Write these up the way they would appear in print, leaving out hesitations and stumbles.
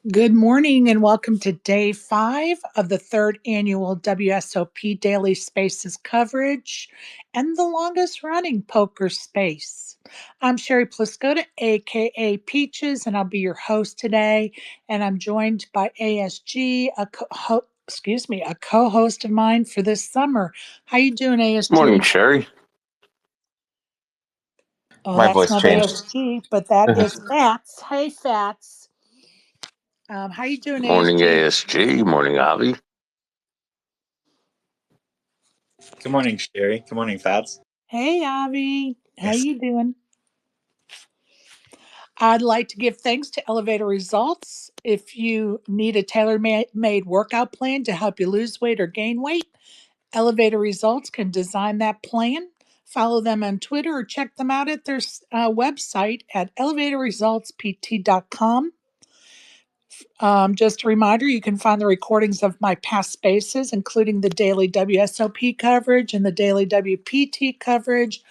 Good morning and welcome to day 5 of the third annual WSOP Daily Spaces coverage and the longest running poker space. I'm Sherry Pluskota, aka Peaches, and I'll be your host today. And I'm joined by ASG, a co-host of mine for this summer. How you doing, Morning, ASG? Sherry. Oh, My that's voice not changed. ASG, but that is Fats. Hey, Fats. How you doing, Morning, ASG? ASG. Morning, Avi. Good morning, Sherry. Good morning, Fats. Hey, Avi. How Yes. you doing? I'd like to give thanks to Elevator Results. If you need a tailor-made workout plan to help you lose weight or gain weight, Elevator Results can design that plan. Follow them on Twitter or check them out at their website at elevatorresultspt.com. Just a reminder, you can find the recordings of my past spaces, including the daily WSOP coverage and the daily WPT coverage,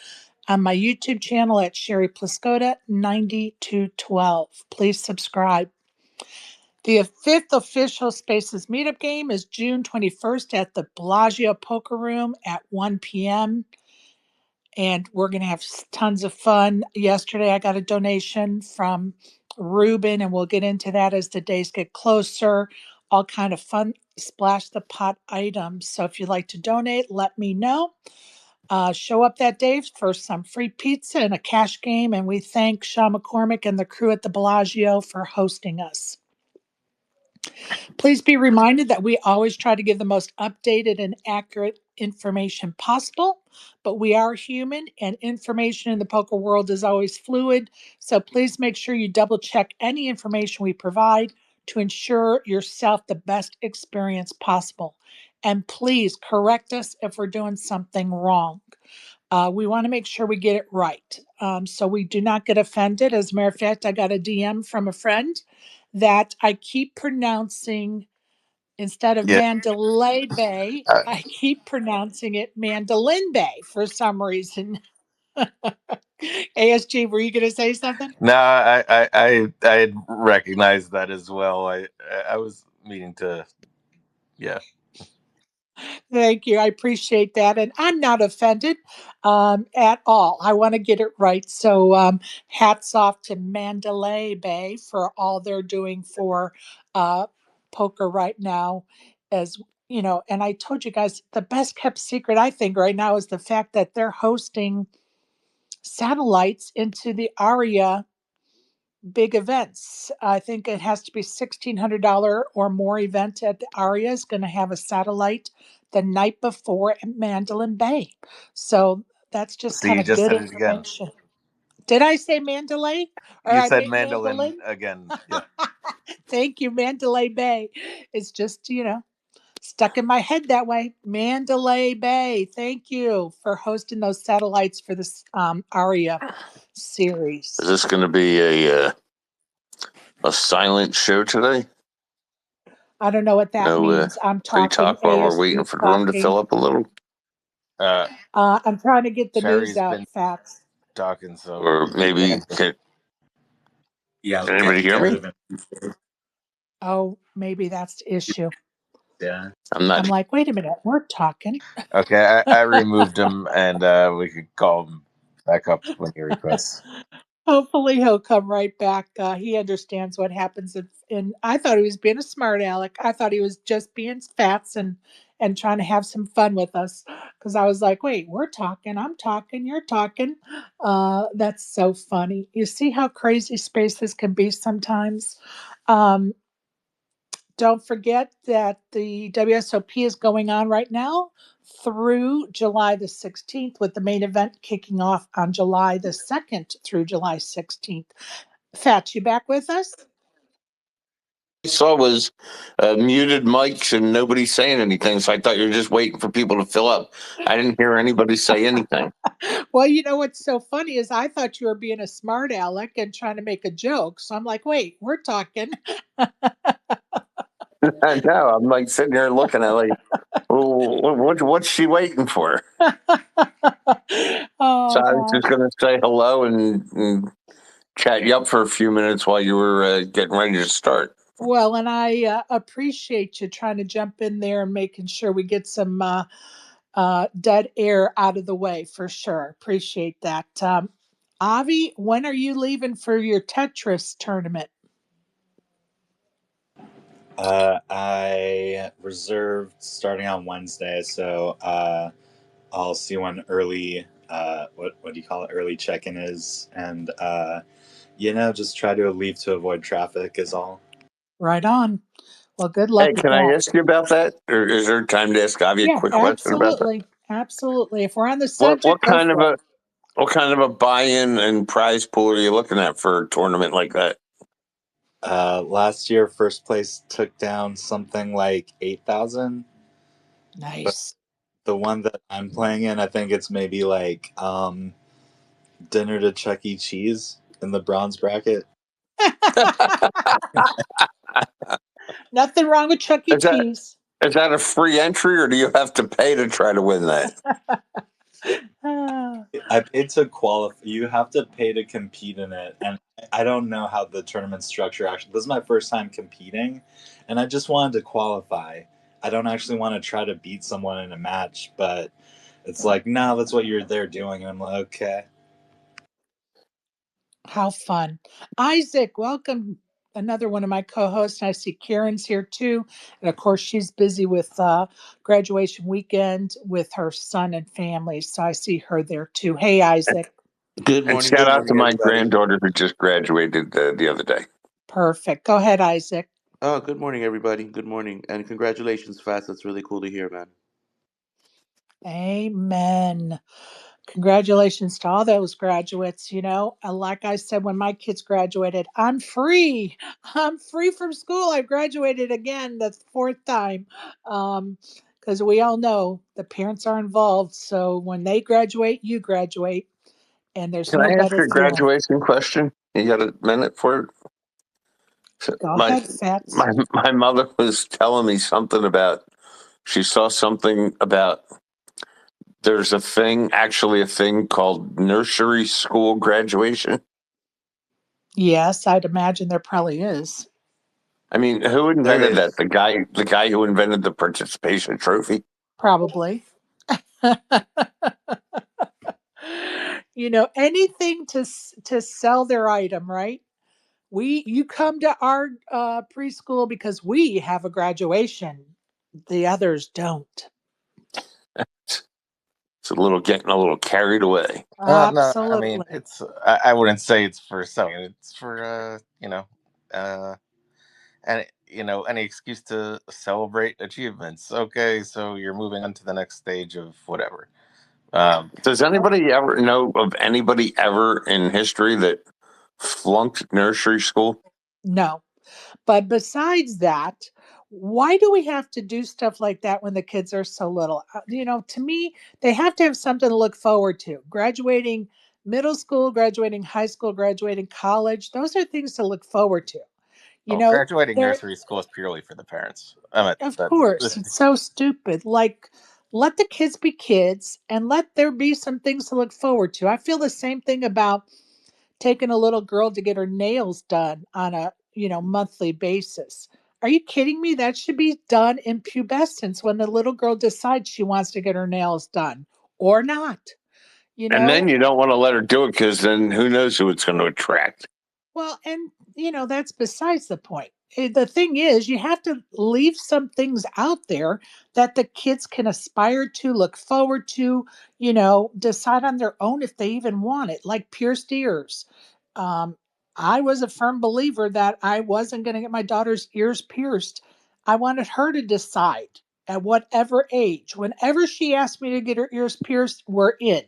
on my YouTube channel at Sherry Pluskota 9212. Please subscribe. The fifth official Spaces meetup game is June 21st at the Bellagio Poker Room at 1 p.m. And we're going to have tons of fun. Yesterday, I got a donation from Ruben, and we'll get into that as the days get closer. All kind of fun splash the pot items. So if you'd like to donate, let me know. Show up that day for some free pizza and a cash game, and we thank Sean McCormick and the crew at the Bellagio for hosting us. Please be reminded that we always try to give the most updated and accurate information possible, but we are human and information in the poker world is always fluid. So please make sure you double check any information we provide to ensure yourself the best experience possible. And please correct us if we're doing something wrong. We want to make sure we get it right. So we do not get offended. As a matter of fact, I got a DM from a friend that I keep pronouncing, instead of Yeah. Mandalay Bay, Uh, I keep pronouncing it Mandolin Bay for some reason. ASG, were you going to say something? No, I had recognized that as well. I was meaning to. Yeah. Thank you. I appreciate that. And I'm not offended at all. I want to get it right. So hats off to Mandalay Bay for all they're doing for poker right now. As you know, and I told you guys the best kept secret, I think, right now is the fact that they're hosting satellites into the Aria big events. I think it has to be $1,600 or more event at the Aria is going to have a satellite the night before at Mandalay Bay. So that's just See, kind you of just good said it again. information. Did I say Mandalay or You I said mean mandolin Mandolin? again. Yeah. Thank you, Mandalay Bay. It's just, stuck in my head that way. Mandalay Bay. Thank you for hosting those satellites for this Aria series. is this going to be a silent show today? I don't know what that No means. I'm free talking, talk while we're waiting ASG for the room to talking. fill up a little? Uh, I'm trying to get the news Sherry's out, been Fats. talking, so Or we maybe, can't. Yeah, can anybody hear me? Oh, maybe that's the issue. Yeah. I'm I'm not. like, wait a minute, we're talking. Okay, I removed him, and we could call him back up when he requests. Hopefully he'll come right back. He understands what happens. And I thought he was being a smart aleck. I thought he was just being Fats and trying to have some fun with us. Because I was like, wait, we're talking. I'm talking. You're talking. That's so funny. You see how crazy spaces can be sometimes. Um, Don't forget that the WSOP is going on right now through July the 16th, with the main event kicking off on July the 2nd through July 16th. Fats, you back with us? I saw was muted mics and nobody saying anything, so I thought you were just waiting for people to fill up. I didn't hear anybody say anything. Well, you know what's so funny is I thought you were being a smart aleck and trying to make a joke. So I'm like, wait, we're talking. I know. I'm like sitting here looking at like, what's she waiting for? So Oh, I was God. just going to say hello and chat you up for a few minutes while you were getting ready to start. Well, and I appreciate you trying to jump in there and making sure we get some dead air out of the way for sure. Appreciate that. Avi, when are you leaving for your Tetris tournament? I reserved starting on Wednesday, so I'll see when early what do you call it, early check-in is, and just try to leave to avoid traffic is all. Right on. Well, good Hey, luck with can I that. ask you about that? Or is there time to ask Avi a Yeah, quick question about that? absolutely. Absolutely. If we're on the What subject, what go kind of for it. a what kind of a buy-in and prize pool are you looking at for a tournament like that? Last year, first place took down something like 8,000, but Nice. the one that I'm playing in, I think it's maybe like dinner to Chuck E. Cheese in the bronze bracket. Nothing wrong with Chuck E. Is that Cheese. is that a free entry, or do you have to pay to try to win that? Ah, I paid to qualify. You have to pay to compete in it, and I don't know how the tournament structure actually. This is my first time competing, and I just wanted to qualify. I don't actually want to try to beat someone in a match, but it's like, no, that's what you're there doing, and I'm like, okay. how fun. Isaac, welcome. Another one of my co hosts. I see Karen's here too. And of course, she's busy with graduation weekend with her son and family. So I see her there too. Hey, Isaac. And shout Good out to morning, my everybody. granddaughter who just graduated the other day. Perfect. Go ahead, Isaac. Oh, good morning, everybody. Good morning, and congratulations, Fast. That's really cool to hear, man. Amen. Congratulations to all those graduates. Like I said, when my kids graduated, I'm free. I'm free from school. I graduated again the fourth time. Because we all know the parents are involved. So when they graduate, you graduate. And there's Can no I ask better a feeling. graduation question? You got a minute for it? So Go my ahead, Fats. my mother was telling me something about she saw something about there's actually a thing called nursery school graduation. Yes, I'd imagine there probably is. I mean, who There invented that? is. The guy who invented the participation trophy. Probably. Anything to sell their item, right? You come to our preschool because we have a graduation. The others don't. It's a little getting a little carried away. Well, no, I mean Absolutely. it's. I wouldn't say it's for selling. It's for and any excuse to celebrate achievements. Okay, so you're moving on to the next stage of whatever. Does anybody ever know of anybody ever in history that flunked nursery school? No. But besides that, why do we have to do stuff like that when the kids are so little? To me, they have to have something to look forward to. Graduating middle school, graduating high school, graduating college, those are things to look forward to. You Oh, know, graduating they're nursery school is purely for the parents. I mean Of that. course, it's so stupid. Like, let the kids be kids and let there be some things to look forward to. I feel the same thing about taking a little girl to get her nails done on a, monthly basis. Are you kidding me? That should be done in pubescence when the little girl decides she wants to get her nails done or not. You And then know, you don't want to let her do it because then who knows who it's going to attract. Well, and that's besides the point. The thing is, you have to leave some things out there that the kids can aspire to, look forward to, decide on their own if they even want it, like pierced ears. Um, I was a firm believer that I wasn't going to get my daughter's ears pierced. I wanted her to decide at whatever age. Whenever she asked me to get her ears pierced, we're in.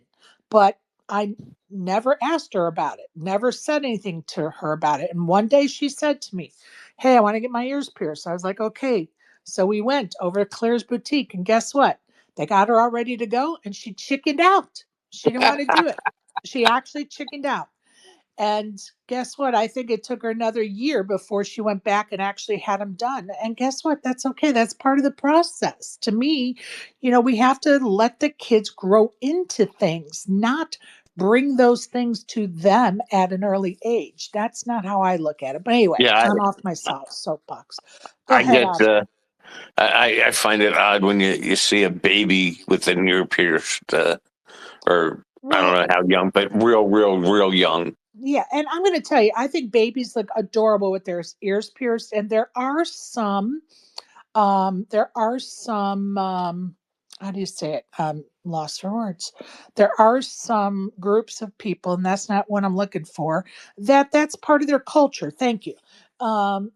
But I never asked her about it, never said anything to her about it. And one day she said to me, "Hey, I want to get my ears pierced." I was like, "Okay." So we went over to Claire's boutique, and guess what? They got her all ready to go, and she chickened out. She didn't want to do it. She actually chickened out. And guess what? I think it took her another year before she went back and actually had them done. And guess what? That's okay. That's part of the process. To me, we have to let the kids grow into things, not bring those things to them at an early age. That's not how I look at it. But anyway, Yeah, I'm off my soapbox. Go I ahead, get. Avi. I find it odd when you see a baby with an ear pierced, or I don't Well, know how young, but real young. yeah, and I'm going to tell you, I think babies look adorable with their ears pierced, and there are some how do you say it? Lost for words. There are some groups of people, and that's not what I'm looking for, that's part of their culture. Thank you. um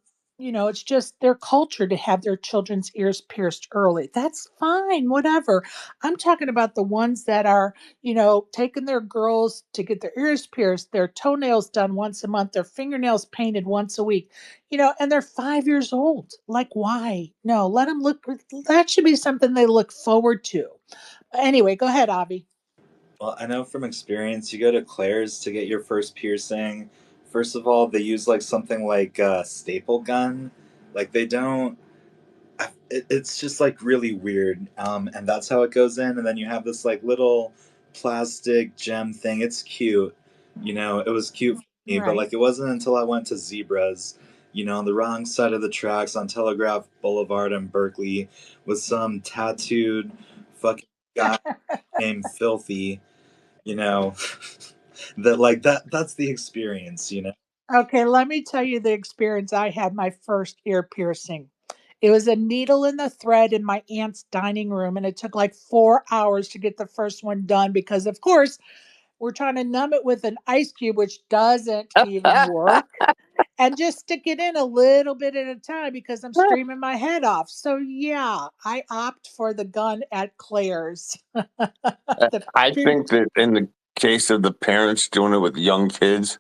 it's just their culture to have their children's ears pierced early. That's fine, whatever. I'm talking about the ones that are, taking their girls to get their ears pierced, their toenails done once a month, their fingernails painted once a week, and they're 5 years old. Like, why? No, let them look. That should be something they look forward to. Anyway, go ahead, Avi. Well, I know from experience, you go to Claire's to get your first piercing. First of all, they use like something like a staple gun. Like they don't. It's just like really weird. And that's how it goes in. And then you have this like little plastic gem thing. It's cute. It was cute for me, but Right. like it wasn't until I went to Zebras, on the wrong side of the tracks on Telegraph Boulevard in Berkeley with some tattooed fucking guy named Filthy, you know, that like that's the experience. Okay, let me tell you the experience I had my first ear piercing. It was a needle in the thread in my aunt's dining room, and it took like 4 hours to get the first one done because, of course, we're trying to numb it with an ice cube, which doesn't even work, and just stick it in a little bit at a time because I'm screaming my head off. So, yeah, I opt for the gun at Claire's. The I think that in the case of the parents doing it with young kids,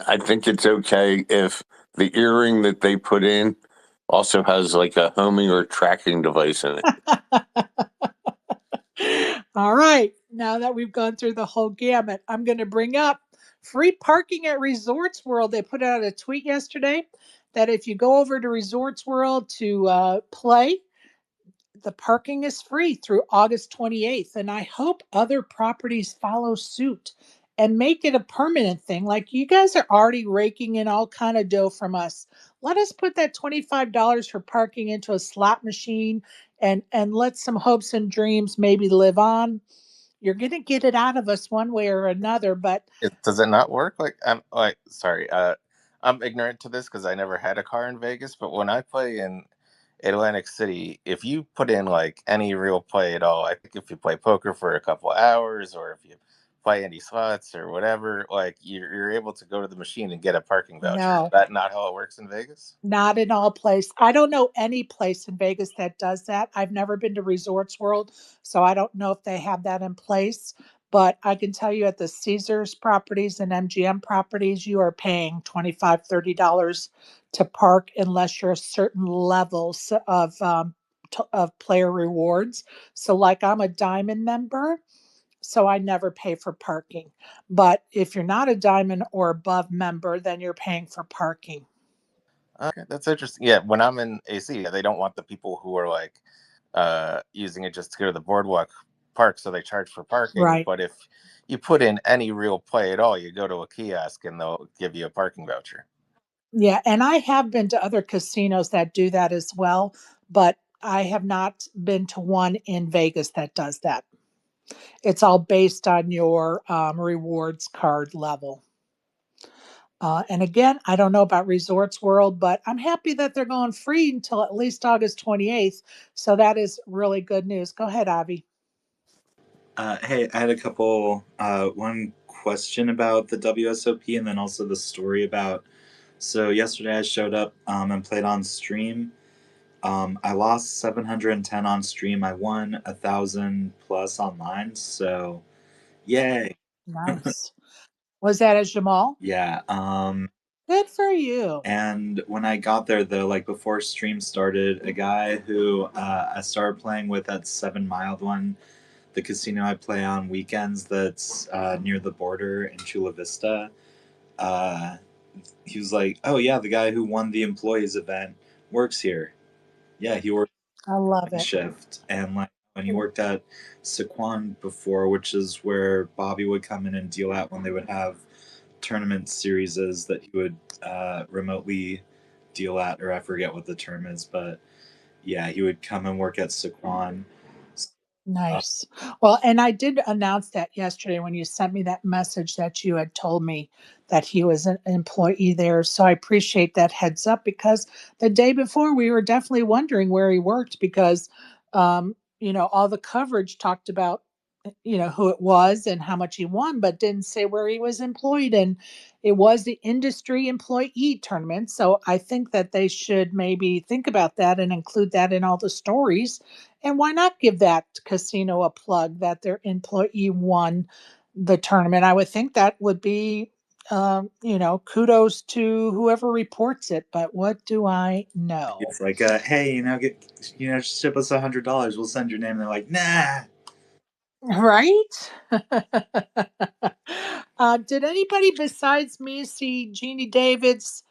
I think it's okay if the earring that they put in also has like a homing or tracking device in it. All right. Now that we've gone through the whole gamut, I'm going to bring up free parking at Resorts World. They put out a tweet yesterday that if you go over to Resorts World to play, the parking is free through August 28th. And I hope other properties follow suit and make it a permanent thing. Like, you guys are already raking in all kind of dough from us. Let us put that $25 for parking into a slot machine, and let some hopes and dreams maybe live on. You're going to get it out of us one way or another, but Does it not work? Like I'm like sorry, I'm ignorant to this because I never had a car in Vegas. But when I play in Atlantic City, if you put in like any real play at all, I think if you play poker for a couple hours or if you play any slots or whatever, like you're able to go to the machine and get a parking voucher. Is no. that not how it works in Vegas? Not in all places. I don't know any place in Vegas that does that. I've never been to Resorts World, so I don't know if they have that in place. But I can tell you at the Caesars properties and MGM properties, you are paying $25, $30 to park unless you're a certain levels of player rewards. So, like, I'm a diamond member, so I never pay for parking. But if you're not a diamond or above member, then you're paying for parking. Okay, that's interesting. Yeah, when I'm in AC, they don't want the people who are like using it just to go to the boardwalk park, so they charge for parking. Right. But if you put in any real play at all, you go to a kiosk and they'll give you a parking voucher. Yeah, and I have been to other casinos that do that as well, but I have not been to one in Vegas that does that. It's all based on your rewards card level. And again, I don't know about Resorts World, but I'm happy that they're going free until at least August 28th. So that is really good news. Go ahead, Avi. Hey, I had a couple. One question about the WSOP, and then also the story about. So yesterday I showed up and played on stream. I lost 710 on stream. I won 1,000 plus online. So yay! Nice. Was that a Jamal? Yeah. Good for you. And when I got there, though, like before stream started, a guy who I started playing with at 7 Mile One, the casino I play on weekends that's near the border in Chula Vista. Uh, he was like, "Oh yeah, the guy who won the employees event works here. Yeah, he works I love it. shift." And like, and he worked at Saquon before, which is where Bobby would come in and deal at when they would have tournament series that he would remotely deal at, or I forget what the term is, but yeah, he would come and work at Saquon. Nice. Well, and I did announce that yesterday when you sent me that message that you had told me that he was an employee there. So I appreciate that heads up, because the day before we were definitely wondering where he worked, because all the coverage talked about who it was and how much he won, but didn't say where he was employed. And it was the industry employee tournament. So I think that they should maybe think about that and include that in all the stories. And why not give that casino a plug that their employee won the tournament? I would think that would be, kudos to whoever reports it. But what do I know? It's like, hey, ship us $100. We'll send your name. And they're like, nah. Right? Did anybody besides me see Jeannie David's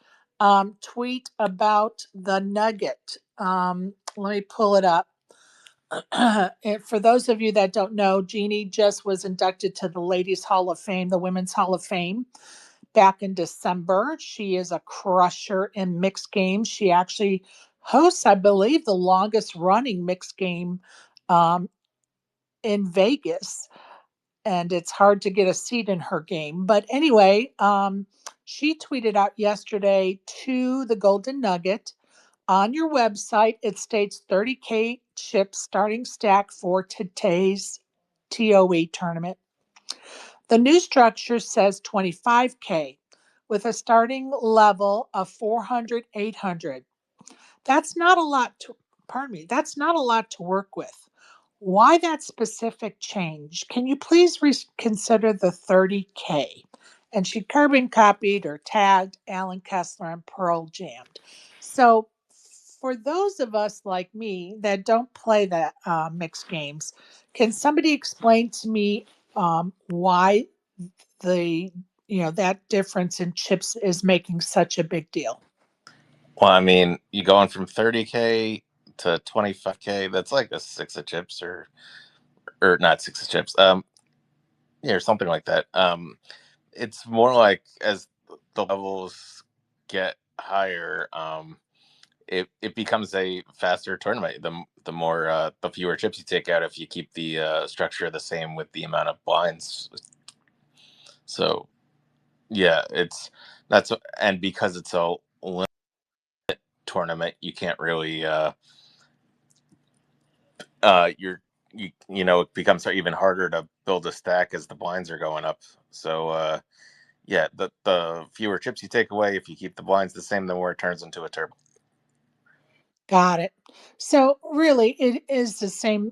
tweet about the nugget? Let me pull it up. And for those of you that don't know, Jeannie just was inducted to the Ladies Hall of Fame, the Women's Hall of Fame, back in December. She is a crusher in mixed games. She actually hosts, I believe, the longest running mixed game um, in Vegas, and it's hard to get a seat in her game. But anyway, she tweeted out yesterday to the Golden Nugget, on your website, it states 30K chips starting stack for today's TOE tournament. The new structure says 25K with a starting level of 400, 800. That's not a lot to, pardon me, that's not a lot to work with. Why that specific change? Can you please consider the 30K? And she carbon copied or tagged Alan Kessler and Pearl Jammed. So for those of us like me that don't play that mixed games, can somebody explain to me why the that difference in chips is making such a big deal? Well, I mean, you going from 30K to 25K, that's like a six of chips, or not six of chips. Or something like that. It's more like as the levels get higher, it becomes a faster tournament. The more the fewer chips you take out if you keep the structure the same with the amount of blinds. So yeah, and because it's a limit tournament, you can't really it becomes even harder to build a stack as the blinds are going up. So yeah, the fewer chips you take away, if you keep the blinds the same, the more it turns into a turbo. Got it. So really, it is the same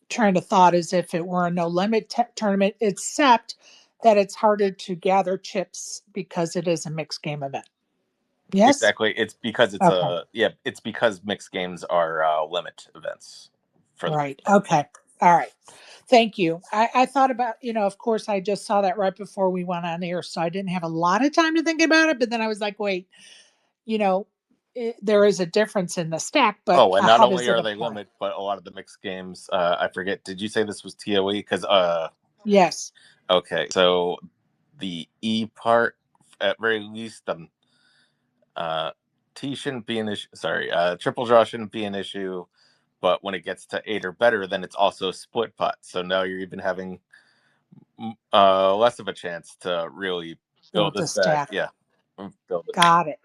train of thought as if it were a no limit tournament, except that it's harder to gather chips because it is a mixed game event. Yes. Exactly. It's because Okay. it's because mixed games are limit events for the. Right. Okay. All right. Thank you. I thought about, of course, I just saw that right before we went on air, so I didn't have a lot of time to think about it. But then I was like, wait, you know, there is a difference in the stack, but Oh, and not how only does it are they apply? limit, but a lot of the mixed games, I forget, did you say this was TOE? Because Yes. okay, so the E part, at very least, T shouldn't be an issue. Sorry, triple draw shouldn't be an issue. But when it gets to 8 or better, then it's also split pot. So now you're even having less of a chance to really build Build a the stack. stack. Yeah, build it. Got it.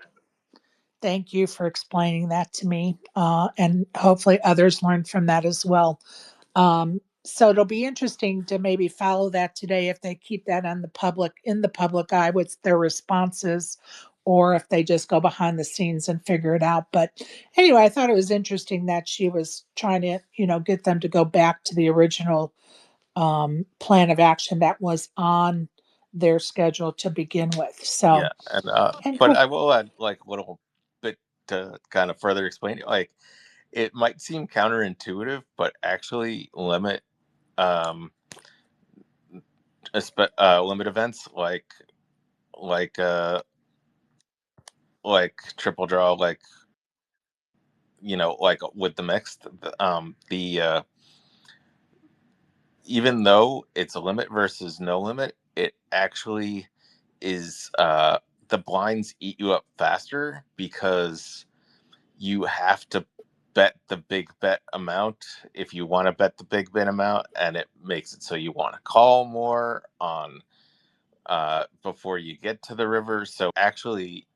Thank you for explaining that to me. And hopefully others learn from that as well. So it'll be interesting to maybe follow that today if they keep that on in the public eye, with their responses, or if they just go behind the scenes and figure it out. But anyway, I thought it was interesting that she was trying to, get them to go back to the original plan of action that was on their schedule to begin with. So, Yeah, and and but I will add like a little bit to kind of further explain it. Like it might seem counterintuitive, but actually um limit events like uh like triple draw, like with the mixed, the even though it's a limit versus no limit, it actually is the blinds eat you up faster because you have to bet the big bet amount if you want to bet the big bet amount, and it makes it so you want to call more on before you get to the river. So actually,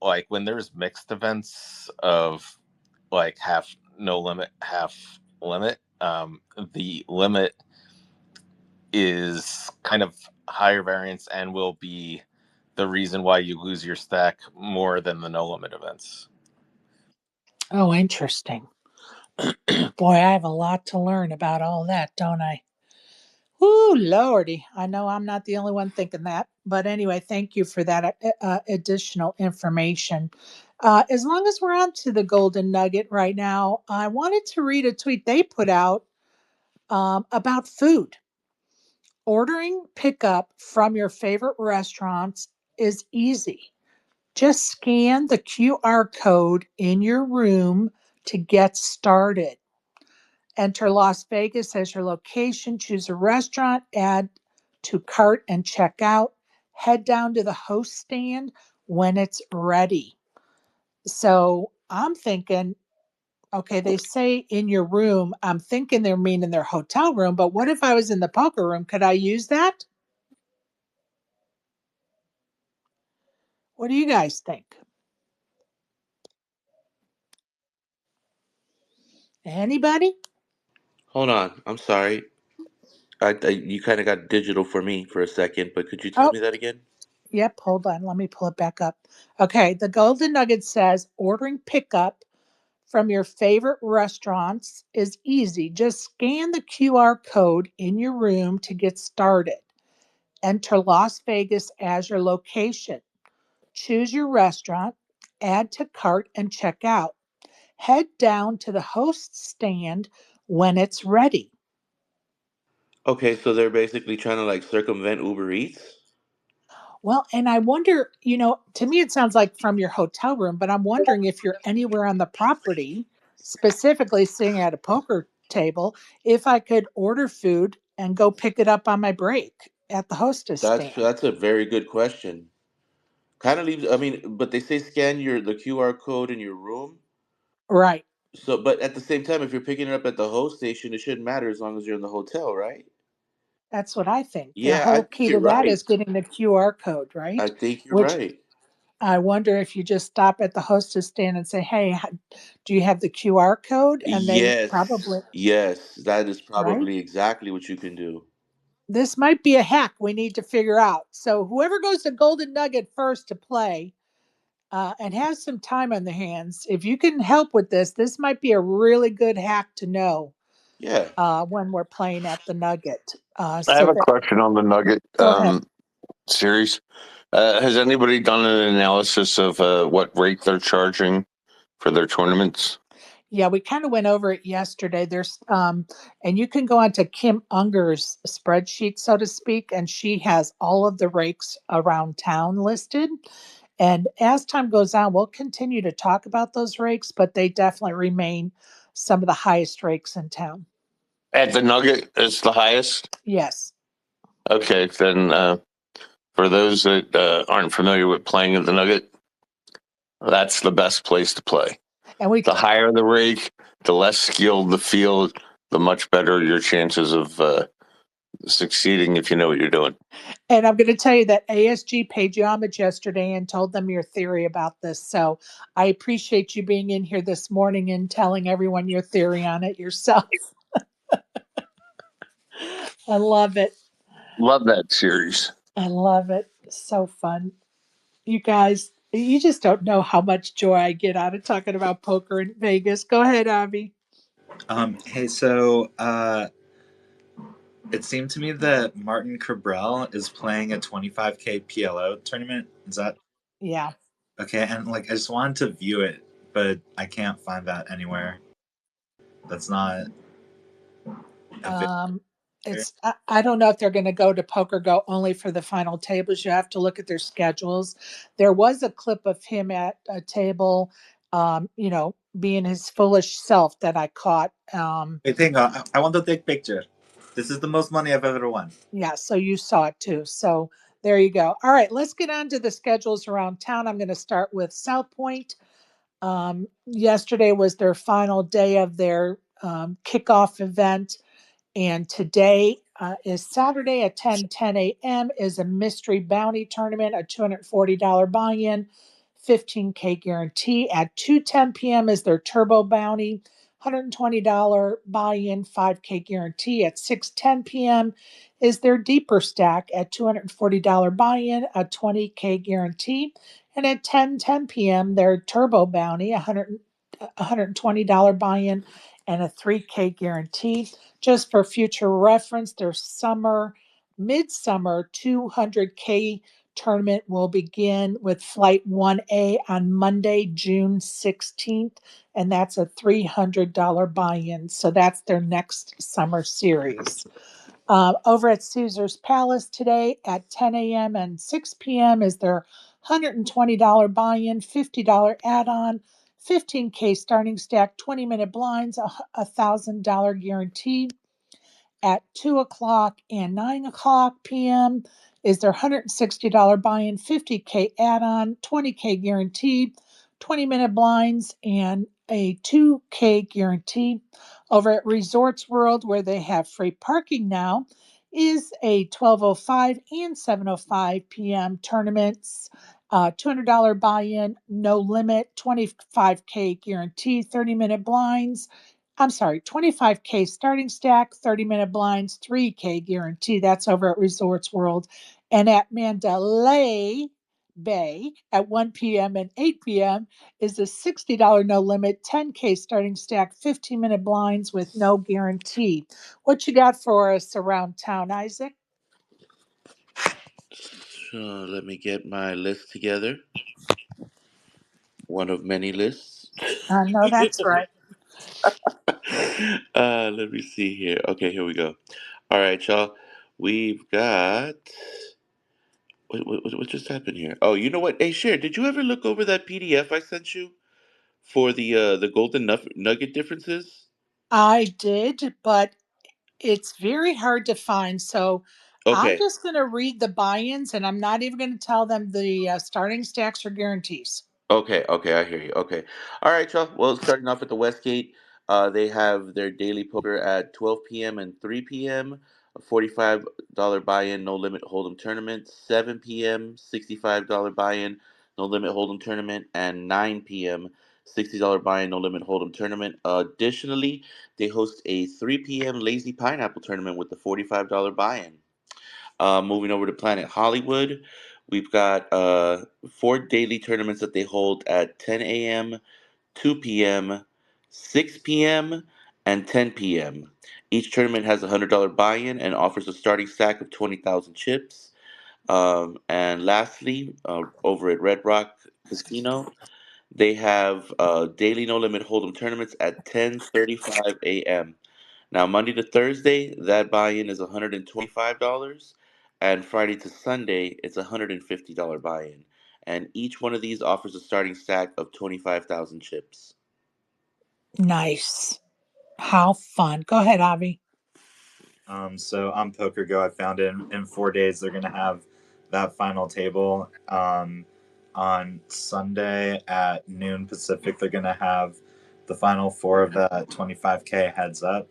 like when there's mixed events of like half no limit, half limit, the limit is kind of higher variance and will be the reason why you lose your stack more than the no limit events. Oh, interesting. Boy, I have a lot to learn about all that, don't I? Whoo, Lordy. I know I'm not the only one thinking that. But anyway, thank you for that additional information. As long as we're on to the Golden Nugget right now, I wanted to read a tweet they put out about food. Ordering pickup from your favorite restaurants is easy. Just scan the QR code in your room to get started. Enter Las Vegas as your location, choose a restaurant, add to cart and check out. Head down to the host stand when it's ready. So I'm thinking, okay, they say in your room. I'm thinking they're meaning their hotel room, but what if I was in the poker room? Could I use that? What do you guys think? Anybody? Hold on. I'm sorry. You kind of got digital for me for a second, but could you tell Oh, me that again? yep. Hold on. Let me pull it back up. Okay. The Golden Nugget says ordering pickup from your favorite restaurants is easy. Just scan the QR code in your room to get started. Enter Las Vegas as your location. Choose your restaurant, add to cart, and check out. Head down to the host stand when it's ready. Okay, so they're basically trying to like circumvent Uber Eats. Well, and I wonder, to me it sounds like from your hotel room, but I'm wondering if you're anywhere on the property, specifically sitting at a poker table, if I could order food and go pick it up on my break at the hostess stand. That's a very good question. Kind of leaves. I mean, but they say scan the QR code in your room. Right. So, but at the same time, if you're picking it up at the host station, it shouldn't matter as long as you're in the hotel, right? That's what I think. The Yeah, I whole think key you're to that right. is getting the QR code, I right? think you're Which right. I wonder if you just stop at the hostess stand and say, "Hey, do you have the QR code?" And they probably, Yes, that is right? probably exactly what you can do. This might be a hack we need to figure out. So whoever goes to Golden Nugget first to play and has some time on their hands, if you can help with this, this might be a really good hack to know Yeah. when we're playing at the Nugget. I So have a that, question on the Nugget go ahead. series. Has anybody done an analysis of what rate they're charging for their tournaments? Yeah, we kind of went over it yesterday. And you can go onto Kim Unger's spreadsheet, so to speak, and she has all of the rakes around town listed. And as time goes on, we'll continue to talk about those rakes, but they definitely remain some of the highest rakes in town. At the Nugget, it's the highest. Yes. Okay, then for those that aren't familiar with playing at the Nugget, that's the best place to play. And we The higher the rake, the less skilled the field, the much better your chances of succeeding if you know what you're doing. and I'm going to tell you that ASG paid you homage yesterday and told them your theory about this. So I appreciate you being in here this morning and telling everyone your theory on it yourself. I love it. Love that series. I love it. So fun. You guys, you just don't know how much joy I get out of talking about poker in Vegas. Go ahead, Avi. Hey, so it seemed to me that Martin Cabral is playing a 25K PLO tournament. Is that Yeah. okay? And like, I just wanted to view it, but I can't find that anywhere. That's not available Um, here. I don't know if they're going to go to Poker Go only for the final tables. You have to look at their schedules. There was a clip of him at a table, being his foolish self that I caught. Wait, hang on. I want to take picture. This is the most money I've ever won. Yeah, so you saw it too. So there you go. All right, let's get on to the schedules around town. I'm going to start with South Point. Yesterday was their final day of their kickoff event. And today is Saturday at 10 a.m. is a mystery bounty tournament, a $240 buy-in, 15K guarantee. At 2:10 p.m. is their turbo bounty, $120 buy-in, 5K guarantee. At 6:10 p.m. is their deeper stack at $240 buy-in, a 20K guarantee. And at 10:10 p.m., their turbo bounty, $120 buy-in and a 3K guarantee. Just for future reference, their midsummer 200K tournament will begin with Flight 1A on Monday, June 16th, and that's a $300 buy in. So that's their next summer series. Over at Caesar's Palace today at 10 a.m. and 6 p.m. is their $120 buy in, $50 add on, 15K starting stack, 20-minute blinds, a $1,000 guarantee. At 2 o'clock and 9 o'clock p.m. is their $160 buy in, 50K add on, 20K guaranteed, 20-minute blinds, and a 2K guarantee. Over at Resorts World, where they have free parking now, is a 12:05 and 7:05 p.m. tournaments. $200 buy in, no limit, 25K guarantee, 30-minute blinds, 25K starting stack, 30-minute blinds, 3K guarantee. That's over at Resorts World. And at Mandalay Bay at 1 p.m. and 8 p.m. is a $60 no limit, 10K starting stack, 15-minute blinds with no guarantee. What you got for us around town, Isaac? So let me get my list together. One of many lists. No, that's right. Let me see here. Okay, here we go. All right, y'all. We've got. What just happened here? Oh, you know what? Hey, Cher, did you ever look over that PDF I sent you for the golden nugget differences? I did, but it's very hard to find. So I'm Okay. just going to read the buy ins and I'm not even going to tell them the starting stacks or guarantees. Okay, I hear you. Okay. All right, y'all. Well, starting off at the Westgate, they have their daily poker at 12 p.m. and 3 p.m. A $45 buy-in, no limit hold'em tournament. 7 p.m. $65 buy-in, no limit hold'em tournament, and 9 p.m. $60 buy-in, no limit hold'em tournament. Additionally, they host a 3 p.m. Lazy Pineapple tournament with the $45 buy-in. Moving over to Planet Hollywood, we've got four daily tournaments that they hold at 10 a.m., 2 p.m., 6 p.m., and 10 p.m. Each tournament has a $100 buy-in and offers a starting stack of 20,000 chips. And lastly, over at Red Rock Casino, they have daily no limit hold'em tournaments at 10:35 a.m. Now, Monday to Thursday, that buy-in is $125, and Friday to Sunday, it's $150 buy-in. And each one of these offers a starting stack of 25,000 chips. Nice. How fun. Go ahead, Avi. So on Poker Go, I found in 4 days they're gonna have that final table. On Sunday at noon Pacific, they're gonna have the final four of the 25K heads up.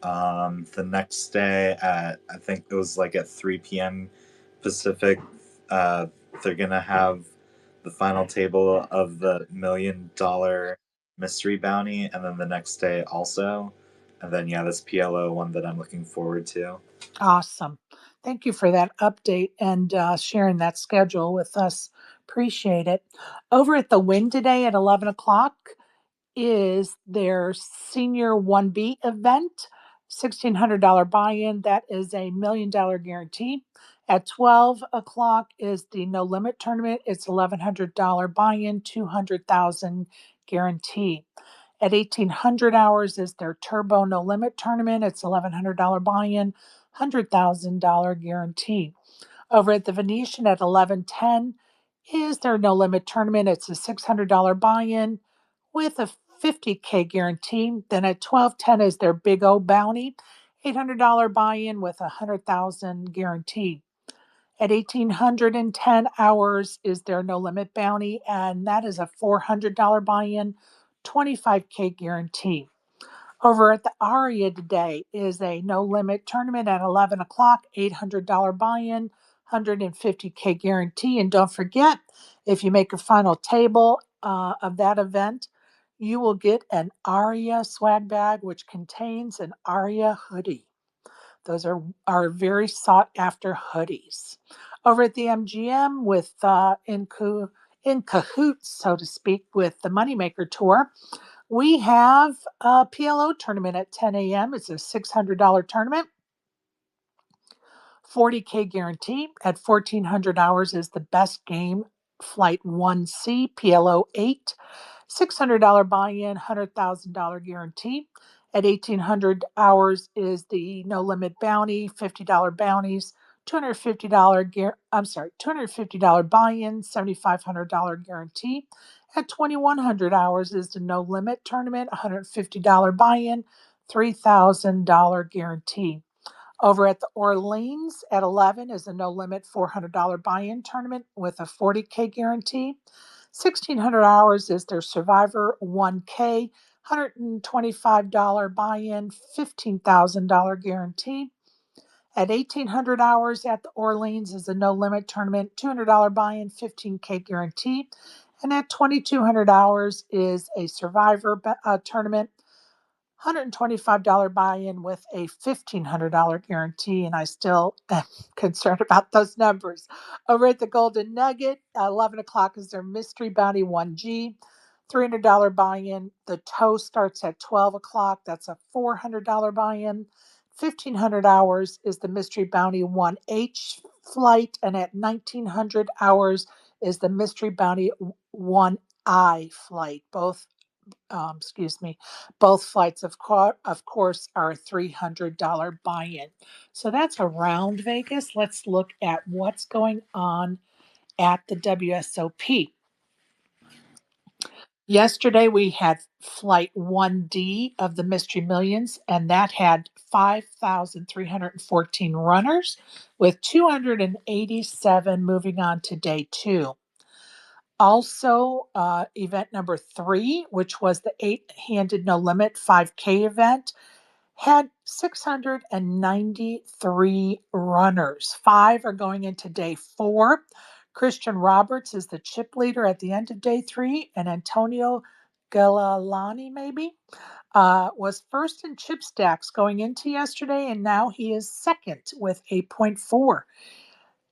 The next day at I think it was like at 3 p.m. Pacific, uh, they're gonna have the final table of the $1 million mystery bounty, and then the next day also, and then yeah, this PLO one that I'm looking forward to. Awesome. Thank you for that update and sharing that schedule with us. Appreciate it. Over at the Win today at 11 o'clock is their Senior 1B event, $1,600 buy in. That is a $1 million guarantee. At 12 o'clock is the No Limit tournament. It's $1,100 buy in, 200,000 guarantee. At 1800 hours is their Turbo No Limit tournament. It's $1,100 buy in, $100,000 guarantee. Over at the Venetian at 1110 is their No Limit tournament. It's a $600 buy in with a 50K guarantee. Then at 1210 is their Big O bounty. $800 buy-in with 100,000 guaranteed. At 1,810 hours is their no limit bounty, and that is a $400 buy-in, 25K guarantee. Over at the Aria today is a no limit tournament at 11 o'clock, $800 buy-in, 150K guarantee. And don't forget, if you make a final table of that event, you will get an Aria swag bag, which contains an Aria hoodie. Those are very sought after hoodies. Over at the MGM with in cahoots, so to speak, with the Moneymaker Tour, we have a PLO tournament at 10 a.m. It's a $600 tournament, 40K guarantee. At 1,400 hours is the best game, Flight 1C, PLO 8. $600 buy-in, $100,000 guarantee. At 1,800 hours is the no limit bounty, $50 bounties, $250 buy-in, $7,500 guarantee. At 2,100 hours is the no limit tournament, $150 buy-in, $3,000 guarantee. Over at the Orleans at 11 is a no limit $400 buy-in tournament with a 40K guarantee. 1,600 hours is their Survivor 1K, $125 buy-in, $15,000 guarantee. At 1,800 hours at the Orleans is a no limit tournament, $200 buy-in, 15K guarantee. And at 2,200 hours is a Survivor tournament, $125 buy-in with a $1,500 guarantee, and I still am concerned about those numbers. Over at the Golden Nugget, 11 o'clock is their Mystery Bounty 1G, $300 buy-in. The tow starts at 12 o'clock. That's a $400 buy-in. 1,500 hours is the Mystery Bounty 1H flight, and at 1,900 hours is the Mystery Bounty 1I flight. Both flights, of course, are a $300 buy-in. So that's around Vegas. Let's look at what's going on at the WSOP. Yesterday, we had Flight 1D of the Mystery Millions, and that had 5,314 runners, with 287 moving on to day 2. Also, event number 3, which was the 8-handed no limit 5K event, had 693 runners. 5 are going into day 4. Christian Roberts is the chip leader at the end of day 3, and Antonio Galalani was first in chip stacks going into yesterday, and now he is second with 8.4.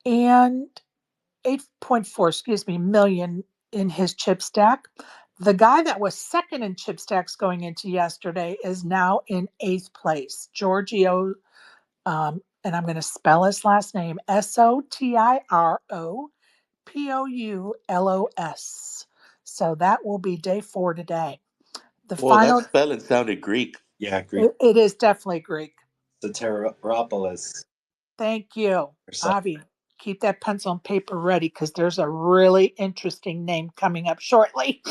And 8.4, million in his chip stack. The guy that was second in chip stacks going into yesterday is now in 8th place, Giorgio, and I'm going to spell his last name, Sotiropoulos. So that will be day 4 today. The Well, that final, spelling sounded Greek. Yeah, Greek. it is definitely Greek. Soteropoulos. Thank you, Or something. Avi. Keep that pencil and paper ready because there's a really interesting name coming up shortly.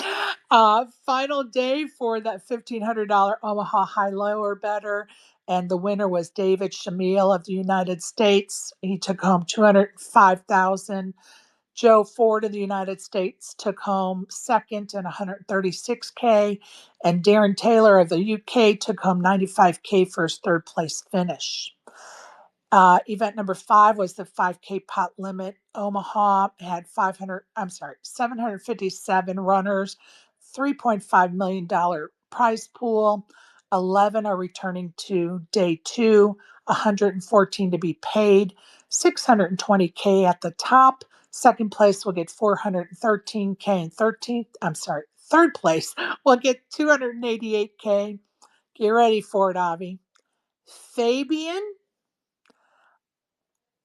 Final day for that $1,500 Omaha high lower better, and the winner was David Shamil of the United States. He took home $205,000. Joe Ford of the United States took home second and $136K, and Darren Taylor of the UK took home $95K for his third place finish. Event number 5 was the 5K pot limit. Omaha had 757 runners, $3.5 million prize pool. 11 are returning to day 2, 114 to be paid, 620K at the top. Second place will get 413K, and third place will get 288K. Get ready for it, Avi. Fabian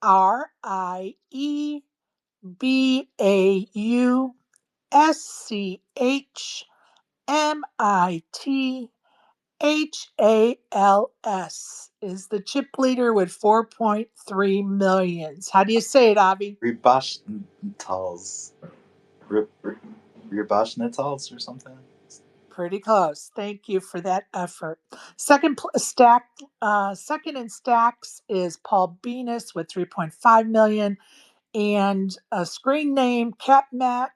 Riebauschnitals is the chip leader with 4.3 millions. How do you say it, Avi? Riebauschnitals. Riebauschnitals or something? Pretty close. Thank you for that effort. Second in stacks is Paul Venus with 3.5 million, and a screen name Catmac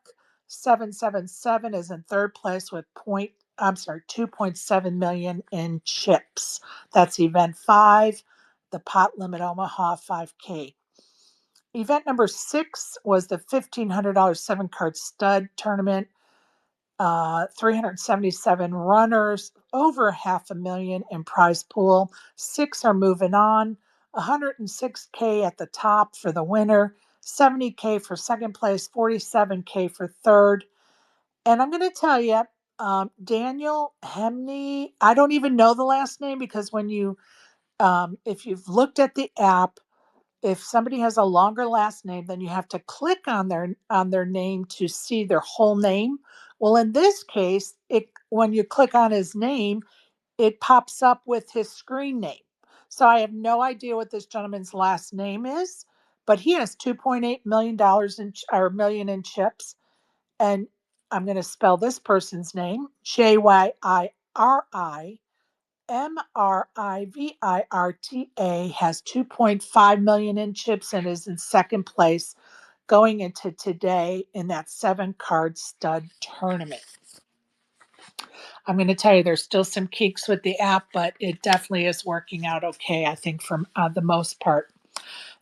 777 is in third place with 2.7 million in chips. That's event 5, the pot limit Omaha 5K. Event number 6 was the $1,500 seven card stud tournament. 377 runners, over half a million in prize pool. 6 are moving on. 106K at the top for the winner, 70K for second place, 47K for third. And I'm going to tell you, Daniel Hemney, I don't even know the last name because if you've looked at the app, if somebody has a longer last name, then you have to click on their name to see their whole name. Well, in this case, when you click on his name, it pops up with his screen name. So I have no idea what this gentleman's last name is, but he has $2.8 million in chips. And I'm going to spell this person's name, JYIRIMRIVIRTA, has 2.5 million in chips and is in second place going into today in that 7 card stud tournament. I'm going to tell you, there's still some kinks with the app, but it definitely is working out okay, I think, for the most part.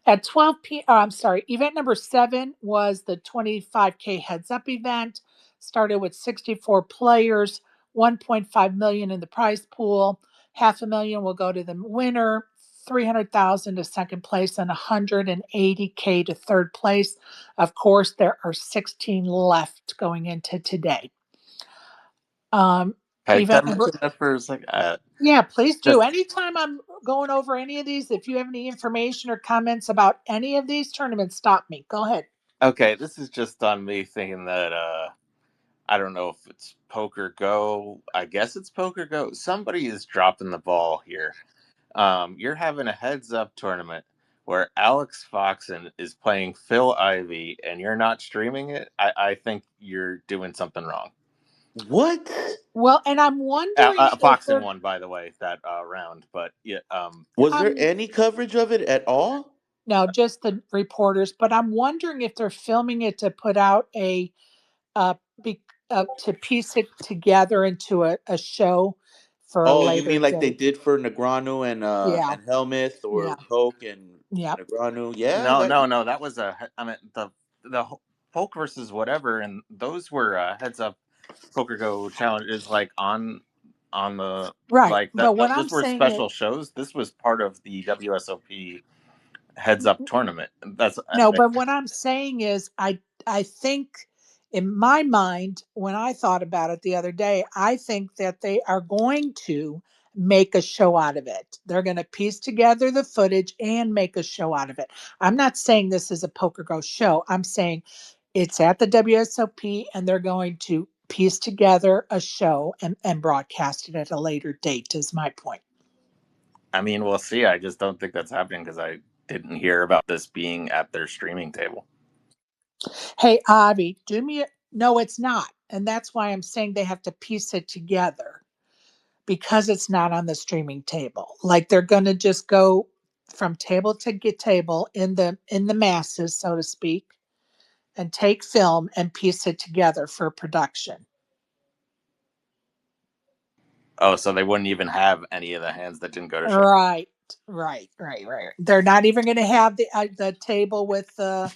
At 12 p.m., I'm sorry, event number 7 was the 25K heads up event. Started with 64 players, 1.5 million in the prize pool. Half a million will go to the winner, 300,000 to second place, and 180K to third place. Of course, there are 16 left going into today. Can I Event mention number, that for a second? yeah, please do. Just Anytime I'm going over any of these, if you have any information or comments about any of these tournaments, stop me. Go ahead. okay. This is just on me thinking that I don't know if it's Poker Go. I guess it's Poker Go. Somebody is dropping the ball here. You're having a heads up tournament where Alex Foxen is playing Phil Ivey, and you're not streaming it. I think you're doing something wrong. What? Well, and I'm wondering if Foxen they're won, by the way, that round. But yeah, Was there um any coverage of it at all? no, just the reporters, but I'm wondering if they're filming it to put out a uh, be, to piece it together into a show for a Oh, you later mean like they date. did for Negreanu Yeah, and Helmuth or yeah, Poke and yeah. Negreanu? Yeah, no, that. no, no. That was I mean the Hulk versus whatever, and those were heads up Poker Go challenges like on the Right. like But what I'm those were saying is, special shows. This was part of the WSOP heads up tournament. That's no, but what I'm saying is I think in my mind, when I thought about it the other day, I think that they are going to make a show out of it. They're going to piece together the footage and make a show out of it. I'm not saying this is a Poker Go show. I'm saying it's at the WSOP and they're going to piece together a show and broadcast it at a later date, is my point. I mean, we'll see. I just don't think that's happening because I didn't hear about this being at their streaming table. Hey, Avi, no, it's not. And that's why I'm saying they have to piece it together because it's not on the streaming table. Like they're going to just go from table to get table in the masses, so to speak, and take film and piece it together for production. Oh, so they wouldn't even have any of the hands that didn't go to show. Right, right. They're not even going to have the table with the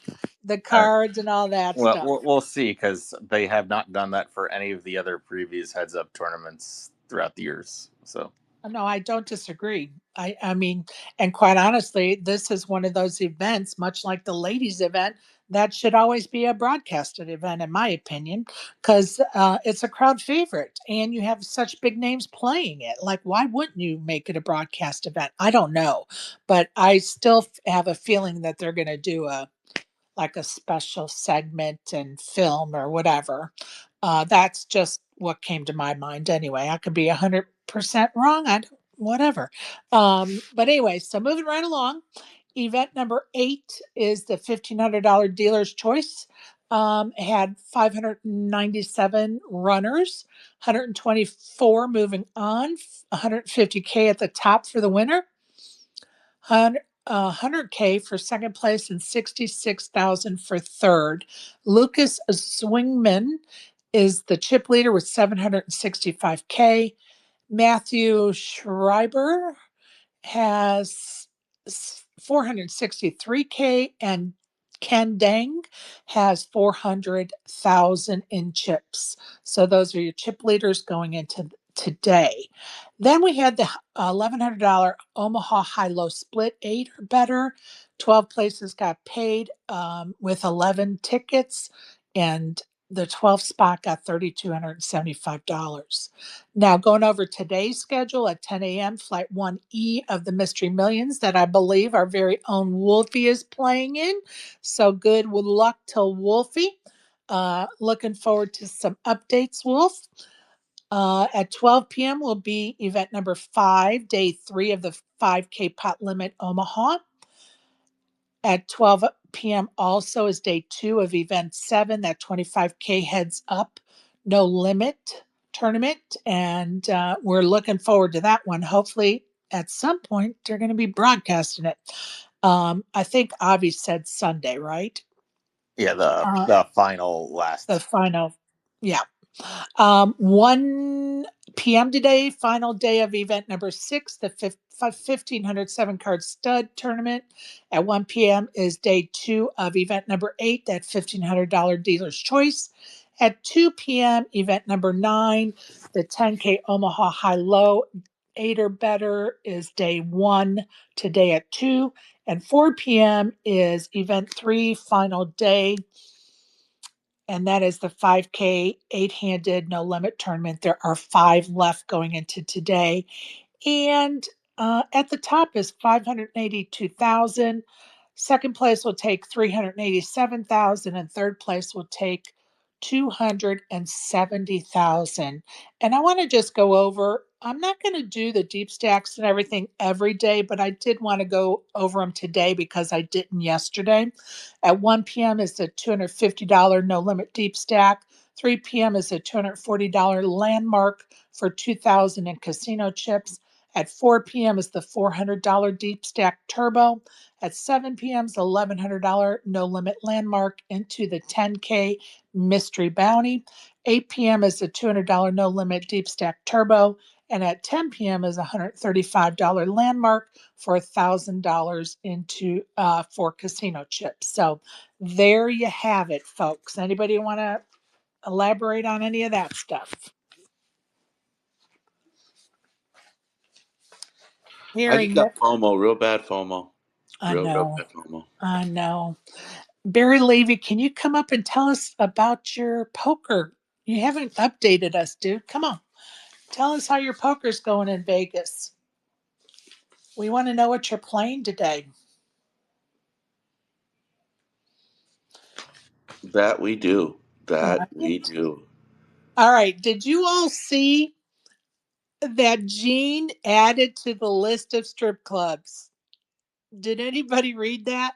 All right. cards and all that Well, stuff. we'll see because they have not done that for any of the other previous heads up tournaments throughout the years. So No, I don't disagree. I mean, and quite honestly, this is one of those events, much like the ladies' event, that should always be a broadcasted event, in my opinion, because it's a crowd favorite, and you have such big names playing it. Like, why wouldn't you make it a broadcast event? I don't know, but I still have a feeling that they're going to do a special segment and film or whatever. That's just what came to my mind anyway. I could be 100% wrong. Whatever. But anyway, so moving right along. Event number 8 is the $1,500 dealer's choice. had 597 runners, 124 moving on, 150K at the top for the winner, 100K for second place, and 66,000 for third. Lucas Zwingman is the chip leader with 765K. Matthew Schreiber has 463K, and Ken Dang has 400,000 in chips. So those are your chip leaders going into today. Then we had the $1,100 Omaha high-low split, 8 or better. 12 places got paid with 11 tickets, and the 12th spot got $3,275. Now, going over today's schedule at 10 a.m., Flight 1E of the Mystery Millions, that I believe our very own Wolfie is playing in. So good luck to Wolfie. Looking forward to some updates, Wolf. At 12 p.m. will be event number 5, day 3 of the 5K pot limit Omaha. At 12 p.m. also is day 2 of event 7, that 25K heads up, no limit tournament. And we're looking forward to that one. Hopefully, at some point, they're going to be broadcasting it. I think Avi said Sunday, right? Yeah, Uh, the final the last. final, yeah. 1 p.m. today, final day of event number 6, the 1,500 7-card stud tournament. At 1 p.m. is day 2 of event number 8, that $1,500 dealer's choice. At 2 p.m., event number 9, the 10K Omaha high low 8 or better is day 1 today at 2. And 4 p.m. is event 3, final day, and that is the 5K 8-handed no limit tournament. There are 5 left going into today. And at the top is 582,000. Second place will take 387,000, and third place will take 270,000. And I want to just go over, I'm not going to do the deep stacks and everything every day, but I did want to go over them today because I didn't yesterday. At 1 p.m. is the $250 no limit deep stack. 3 p.m. is a $240 landmark for 2,000 in casino chips. At 4 p.m. is the $400 deep stack turbo. At 7 p.m. is the $1,100 no limit landmark into the 10K mystery bounty. 8 p.m. is the $200 no limit deep stack turbo. And at 10 p.m. is a $135 landmark for $1,000 into for casino chips. So there you have it, folks. Anybody want to elaborate on any of that stuff? I just Hearing got it. FOMO, real bad FOMO. I Real know. bad FOMO. I know. Barry Levy, can you come up and tell us about your poker? You haven't updated us, dude. Come on. Tell us how your poker's going in Vegas. We want to know what you're playing today. That we do. That we Right? do. All right. Did you all see that Gene added to the list of strip clubs? Did anybody read that?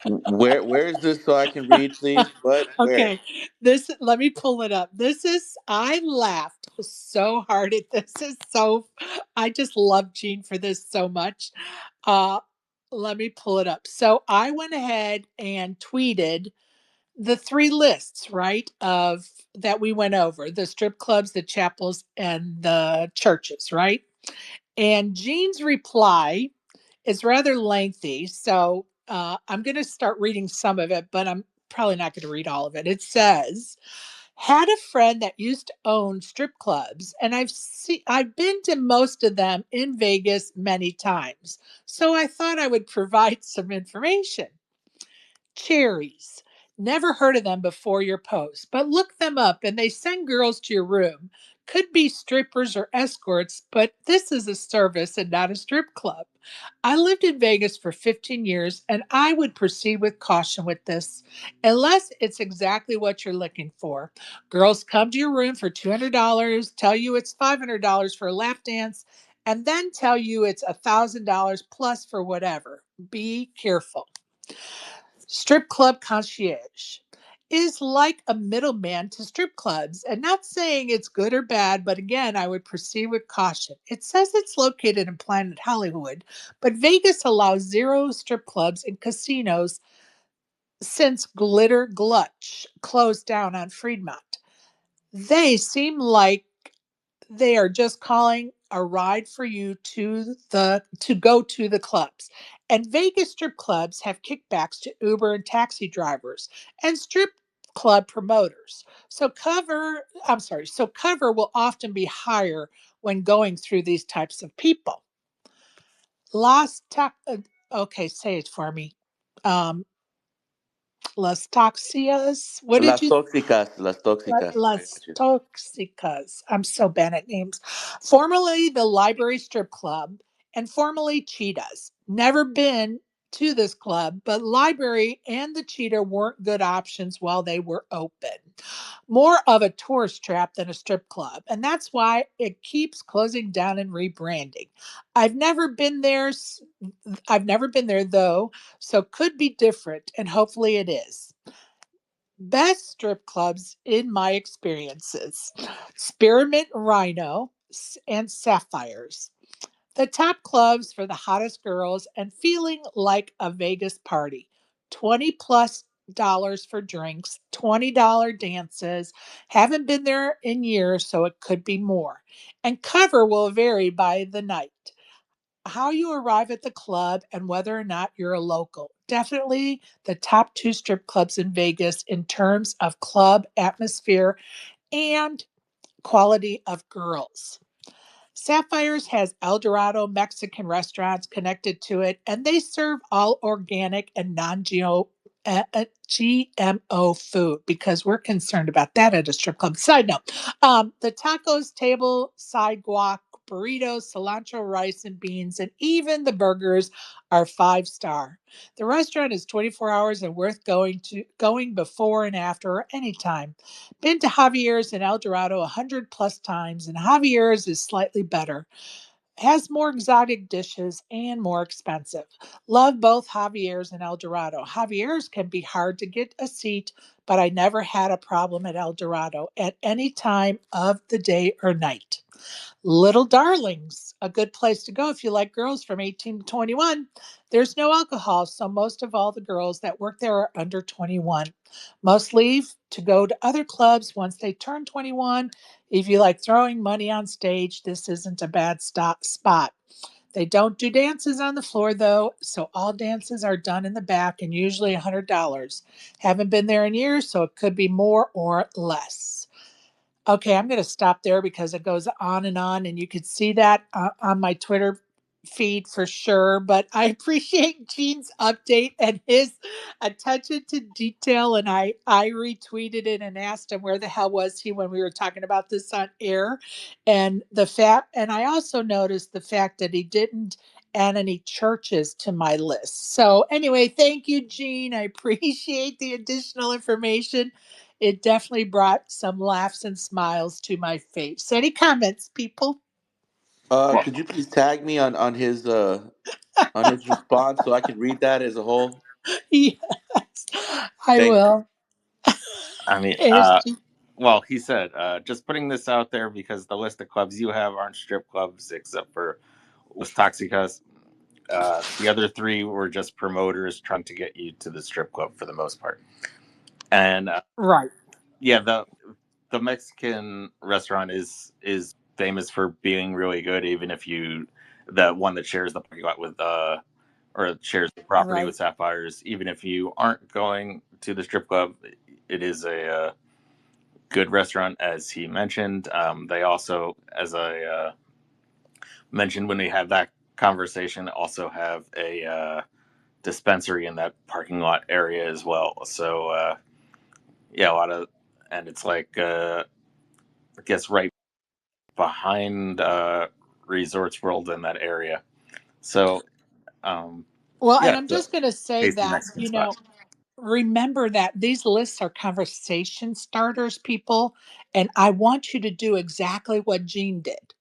Where is this so I can read, please? What? Where? Okay, let me pull it up. I laughed so hard at this. I just love Gene for this so much. Uh, let me pull it up. So I went ahead and tweeted the 3 lists, right, of that we went over: the strip clubs, the chapels, and the churches, right? And Gene's reply is rather lengthy, so I'm going to start reading some of it, but I'm probably not going to read all of it. It says, "Had a friend that used to own strip clubs, and I've been to most of them in Vegas many times, so I thought I would provide some information. Cherries. Never heard of them before your post, but look them up and they send girls to your room. Could be strippers or escorts, but this is a service and not a strip club. I lived in Vegas for 15 years and I would proceed with caution with this, unless it's exactly what you're looking for. Girls come to your room for $200, tell you it's $500 for a lap dance, and then tell you it's $1,000 plus for whatever. Be careful." Strip club concierge is like a middleman to strip clubs, and not saying it's good or bad, but again, I would proceed with caution. It says it's located in Planet Hollywood, but Vegas allows 0 strip clubs and casinos since Glitter Glutch closed down on Fremont. They seem like they are just calling a ride for you to go to the clubs. And Vegas strip clubs have kickbacks to Uber and taxi drivers and strip club promoters. So cover will often be higher when going through these types of people. Las Ta- okay, say it for me. Um, Las Toxias. What did Las you tóxicas, las tóxicas. I Las got you. Toxicas. I'm so bad at names. Formerly the Library Strip Club and formerly Cheetahs. Never been to this club, but Library and the Cheetah weren't good options while they were open. More of a tourist trap than a strip club, and that's why it keeps closing down and rebranding. I've never been there. I've never been there though, so could be different, and hopefully it is. Best strip clubs in my experiences: Spearmint Rhino and Sapphires. The top clubs for the hottest girls and feeling like a Vegas party. 20 plus dollars for drinks, $20 dances. Haven't been there in years, so it could be more. And cover will vary by the night, how you arrive at the club, and whether or not you're a local. Definitely the top 2 strip clubs in Vegas in terms of club atmosphere and quality of girls. Sapphires has El Dorado Mexican restaurants connected to it, and they serve all organic and GMO food because we're concerned about that at a strip club. Side note, the tacos, table, side guac, burritos, cilantro rice and beans, and even the burgers are 5-star. The restaurant is 24 hours and worth going before and after or anytime. Been to Javier's in El Dorado 100 plus times, and Javier's is slightly better. Has more exotic dishes and more expensive. Love both Javier's and El Dorado. Javier's can be hard to get a seat, but I never had a problem at El Dorado at any time of the day or night. Little Darlings, a good place to go if you like girls from 18 to 21. There's no alcohol, so most of all the girls that work there are under 21. Most leave to go to other clubs once they turn 21. If you like throwing money on stage, this isn't a bad spot. They don't do dances on the floor though, so all dances are done in the back and usually $100. Haven't been there in years, so it could be more or less. Okay, I'm going to stop there because it goes on, and you could see that on my Twitter feed for sure. But I appreciate Gene's update and his attention to detail. And I retweeted it and asked him where the hell was he when we were talking about this on air, and I also noticed the fact that he didn't add any churches to my list. So anyway, thank you, Gene. I appreciate the additional information. It definitely brought some laughs and smiles to my face. Any comments, people? Could you please tag me on his response so I can read that as a whole? Yes, I Thank you. will. I mean, Is well, he said, just putting this out there because the list of clubs you have aren't strip clubs except for Los Toxicas. The other 3 were just promoters trying to get you to the strip club for the most part. And right. yeah, the Mexican restaurant is famous for being really good, even if you the one that shares the parking lot with or shares the property with Right. Sapphires. Even if you aren't going to the strip club, it is a good restaurant, as he mentioned. They also, as I mentioned when we had that conversation, also have a dispensary in that parking lot area as well. So yeah, a lot of, and it's like I guess right behind Resorts World in that area. So um, Well, and yeah, I'm so just going to say tasty that, Mexican spot. remember that these lists are conversation starters, people. And I want you to do exactly what Gene did.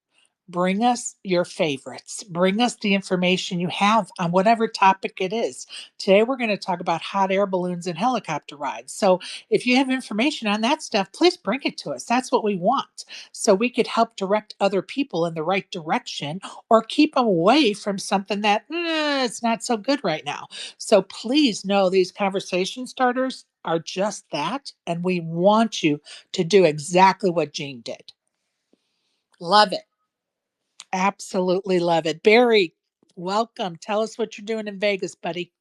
Bring us your favorites. Bring us the information you have on whatever topic it is. Today, we're going to talk about hot air balloons and helicopter rides. So, if you have information on that stuff, please bring it to us. That's what we want. So, we could help direct other people in the right direction or keep them away from something that it's not so good right now. So, please know these conversation starters are just that. And we want you to do exactly what Jean did. Love it. Absolutely love it. Barry, welcome. Tell us what you're doing in Vegas, buddy.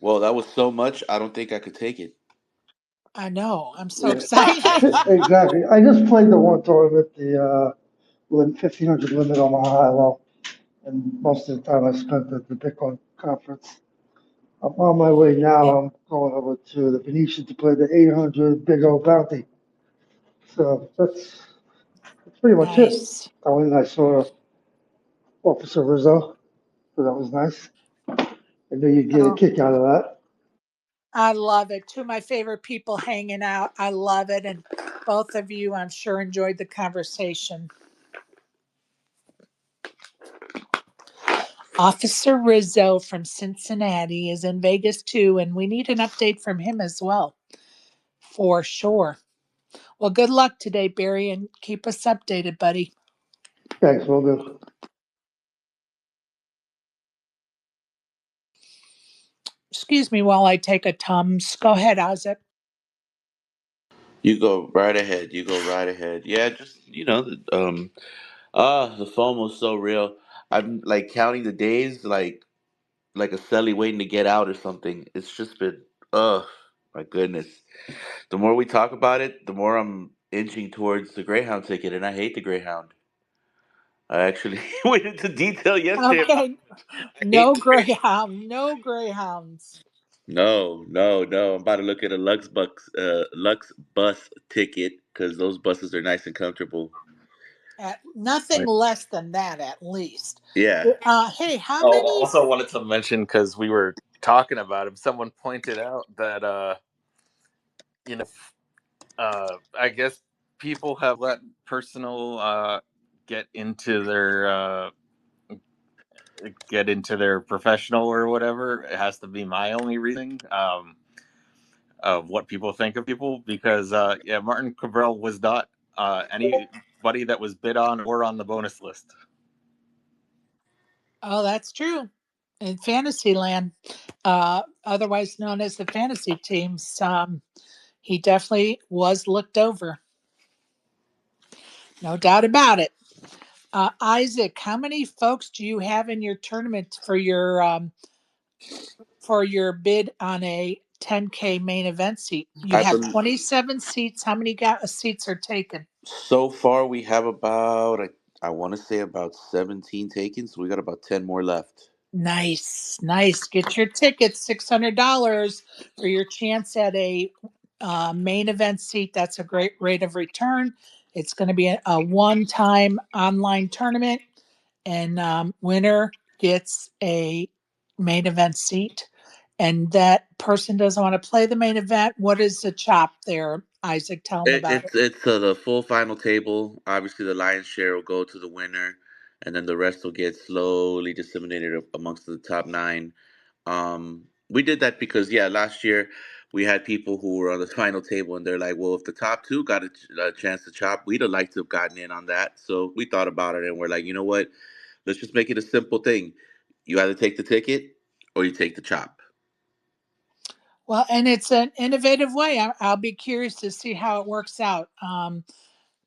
Well, that was so much. I don't think I could take it. I know. I'm so Yeah, excited. exactly. I just played the one tournament, the 1500 limit on my high low, and most of the time I spent at the Bitcoin conference. I'm on my way now. I'm going over to the Venetian to play the 800 Big O Bounty. So that's pretty much it. Nice. I went and I saw Officer Rizzo, so that was nice. I knew you'd get a Oh, kick out of that. I love it. Two of my favorite people hanging out. I love it. And both of you, I'm sure, enjoyed the conversation. Officer Rizzo from Cincinnati is in Vegas too, and we need an update from him as well, for sure. Well, good luck today, Barry, and keep us updated, buddy. Thanks, will do. Excuse me while I take a Tums. Go ahead, Isaac. You go right ahead. You go right ahead. Yeah, just the FOMO's so real. I'm like counting the days, like a celly waiting to get out or something. It's just been, my goodness. The more we talk about it, the more I'm inching towards the Greyhound ticket, and I hate the Greyhound. I actually went into detail yesterday about Okay, I hate no the Greyhound. Greyhound, no Greyhounds. No, no, no. I'm about to look at a Lux bus ticket because those buses are nice and comfortable. At nothing Like, less than that, at least. yeah. Hey, how Oh, many? also wanted to mention because we were talking about him. Someone pointed out that you know, I guess people have let personal get into their professional or whatever. It has to be my only reason of what people think of people because yeah, Martin Cabral was not anybody that was bid on or on the bonus list. Oh, that's true. In Fantasyland, otherwise known as the fantasy teams, he definitely was looked over. No doubt about it. Isaac, how many folks do you have in your tournament for your bid on a 10K main event seat? You I have bel 27 seats. How many seats are taken? So far we have about I want to say about 17 taken, so we got about 10 more left. Nice, nice. Get your tickets, $600 for your chance at a main event seat. That's a great rate of return. It's going to be a one-time online tournament, and winner gets a main event seat. And that person doesn't want to play the main event. What is the chop there, Isaac? Tell them about it. It's the full final table. Obviously, the lion's share will go to the winner, and then the rest will get slowly disseminated amongst the top nine. We did that because yeah, last year we had people who were on the final table, and they're like, "Well, if the top two got a chance to chop, we'd have liked to have gotten in on that." So we thought about it, and we're like, you know what? Let's just make it a simple thing. You either take the ticket or you take the chop. Well, and it's an innovative way. I'll be curious to see how it works out.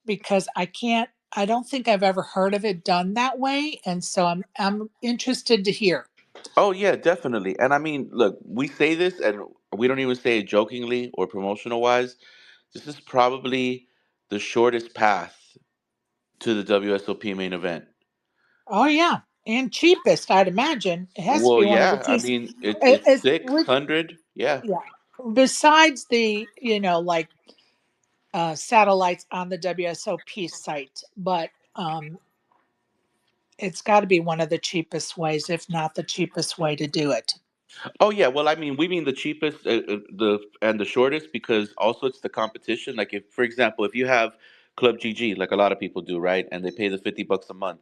Because I don't think I've ever heard of it done that way. And so I'm interested to hear. Oh yeah, definitely. And I mean, look, we say this, and we don't even say it jokingly or promotional wise. This is probably the shortest path to the WSOP main event. Oh yeah. And cheapest, I'd imagine. It has to Well, be one of the yeah, I cheapest. mean, it's six With hundred. Yeah. yeah. Besides the, like satellites on the WSOP site, but it's got to be one of the cheapest ways, if not the cheapest way to do it. Oh yeah, well, I mean, we mean the cheapest, the shortest, because also it's the competition. Like, if, for example, if you have Club GG, like a lot of people do, right, and they pay the $50 a month,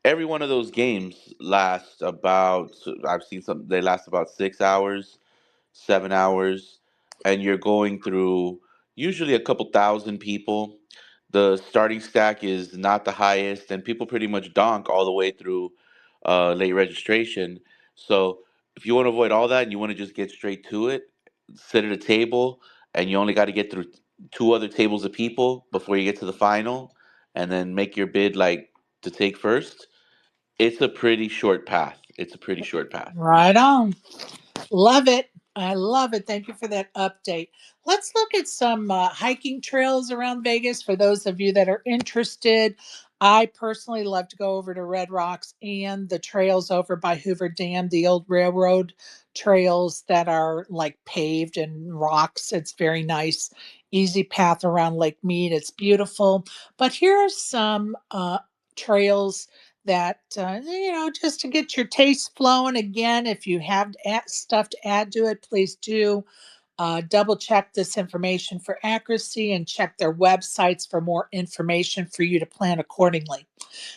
every one of those games lasts about, I've seen some, they last about 6 hours, 7 hours, and you're going through usually a couple thousand people. The starting stack is not the highest, and people pretty much donk all the way through late registration. So if you want to avoid all that and you want to just get straight to it, sit at a table, and you only got to get through two other tables of people before you get to the final, and then make your bid like to take first. It's a pretty short path. It's a pretty short path. Right on. Love it. I love it. Thank you for that update. Let's look at some hiking trails around Vegas for those of you that are interested. I personally love to go over to Red Rocks and the trails over by Hoover Dam, the old railroad trails that are like paved and rocks. It's very nice, easy path around Lake Mead. It's beautiful. But here are some trails that just to get your taste flowing. Again, if you have stuff to add to it, please do double check this information for accuracy and check their websites for more information for you to plan accordingly.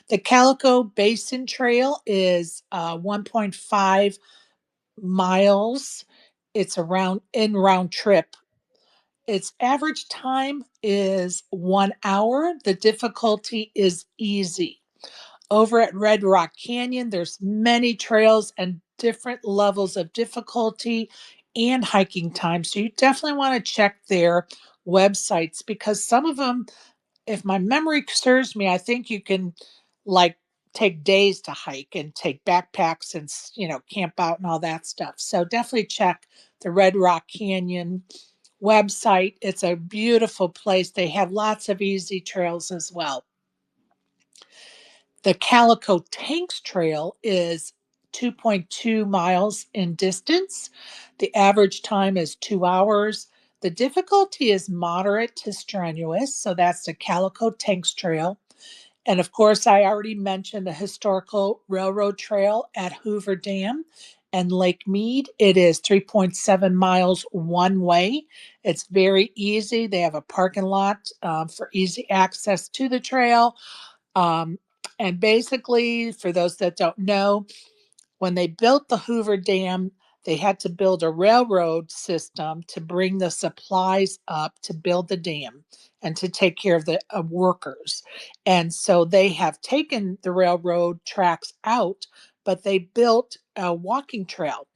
The Calico Basin Trail is 1.5 miles. It's around in round trip. Its average time is 1 hour. The difficulty is easy. Over at Red Rock Canyon, there's many trails and different levels of difficulty and hiking time. So you definitely want to check their websites because some of them, if my memory serves me, I think you can like take days to hike and take backpacks and camp out and all that stuff. So definitely check the Red Rock Canyon website. It's a beautiful place. They have lots of easy trails as well. The Calico Tanks Trail is 2.2 miles in distance. The average time is 2 hours. The difficulty is moderate to strenuous. So that's the Calico Tanks Trail. And of course, I already mentioned the historical railroad trail at Hoover Dam and Lake Mead. It is 3.7 miles one way. It's very easy. They have a parking lot for easy access to the trail. Um, and basically, for those that don't know, when they built the Hoover Dam, they had to build a railroad system to bring the supplies up to build the dam and to take care of the workers. And so they have taken the railroad tracks out, but they built a walking trail.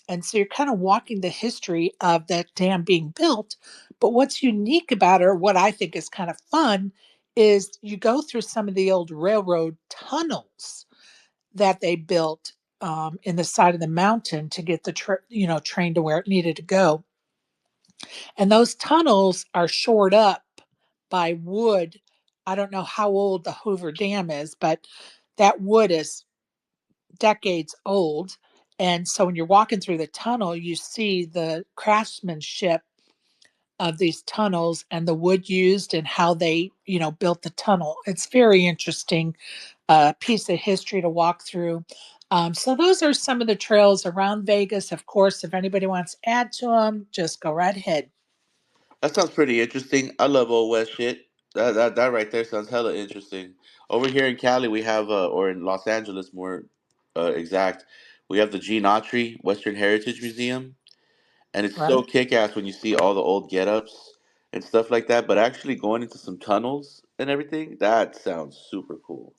And so you're kind of walking the history of that dam being built. But what's unique about it, or what I think is kind of fun, is you go through some of the old railroad tunnels that they built in the side of the mountain to get the train to where it needed to go. And those tunnels are shored up by wood. I don't know how old the Hoover Dam is, but that wood is decades old. And so when you're walking through the tunnel, you see the craftsmanship of these tunnels and the wood used and how they, built the tunnel. It's very interesting piece of history to walk through. So those are some of the trails around Vegas. Of course, if anybody wants to add to them, just go right ahead. That sounds pretty interesting. I love old West shit. That right there sounds hella interesting. Over here in Cali, we have, or in Los Angeles, more exact, we have the Gene Autry Western Heritage Museum, and it's so Right. kick ass when you see all the old get ups and stuff like that. But actually going into some tunnels and everything, that sounds super cool.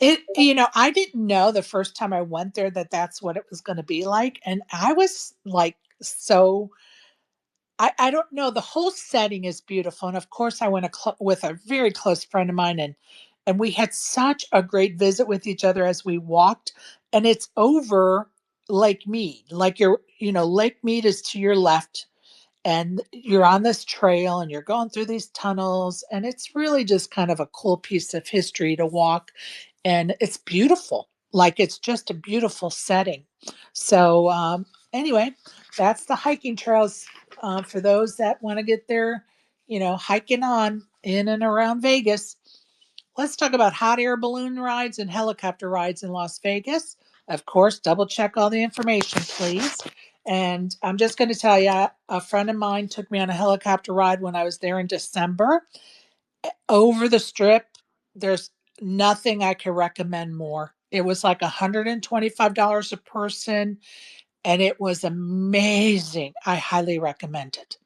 I didn't know the first time I went there that that's what it was going to be like. And I was like, I don't know. The whole setting is beautiful. And of course, I went with a very close friend of mine, and we had such a great visit with each other as we walked. And it's over Lake Mead. Like Lake Mead is to your left, and you're on this trail and you're going through these tunnels, and it's really just kind of a cool piece of history to walk, and it's beautiful. Like it's just a beautiful setting. So anyway, that's the hiking trails for those that want to get their hiking on in and around Vegas. Let's talk about hot air balloon rides and helicopter rides in Las Vegas. Of course, double check all the information, please. And I'm just going to tell you, a friend of mine took me on a helicopter ride when I was there in December over the strip. There's nothing I could recommend more. It was like $125 a person, and it was amazing. I highly recommend it.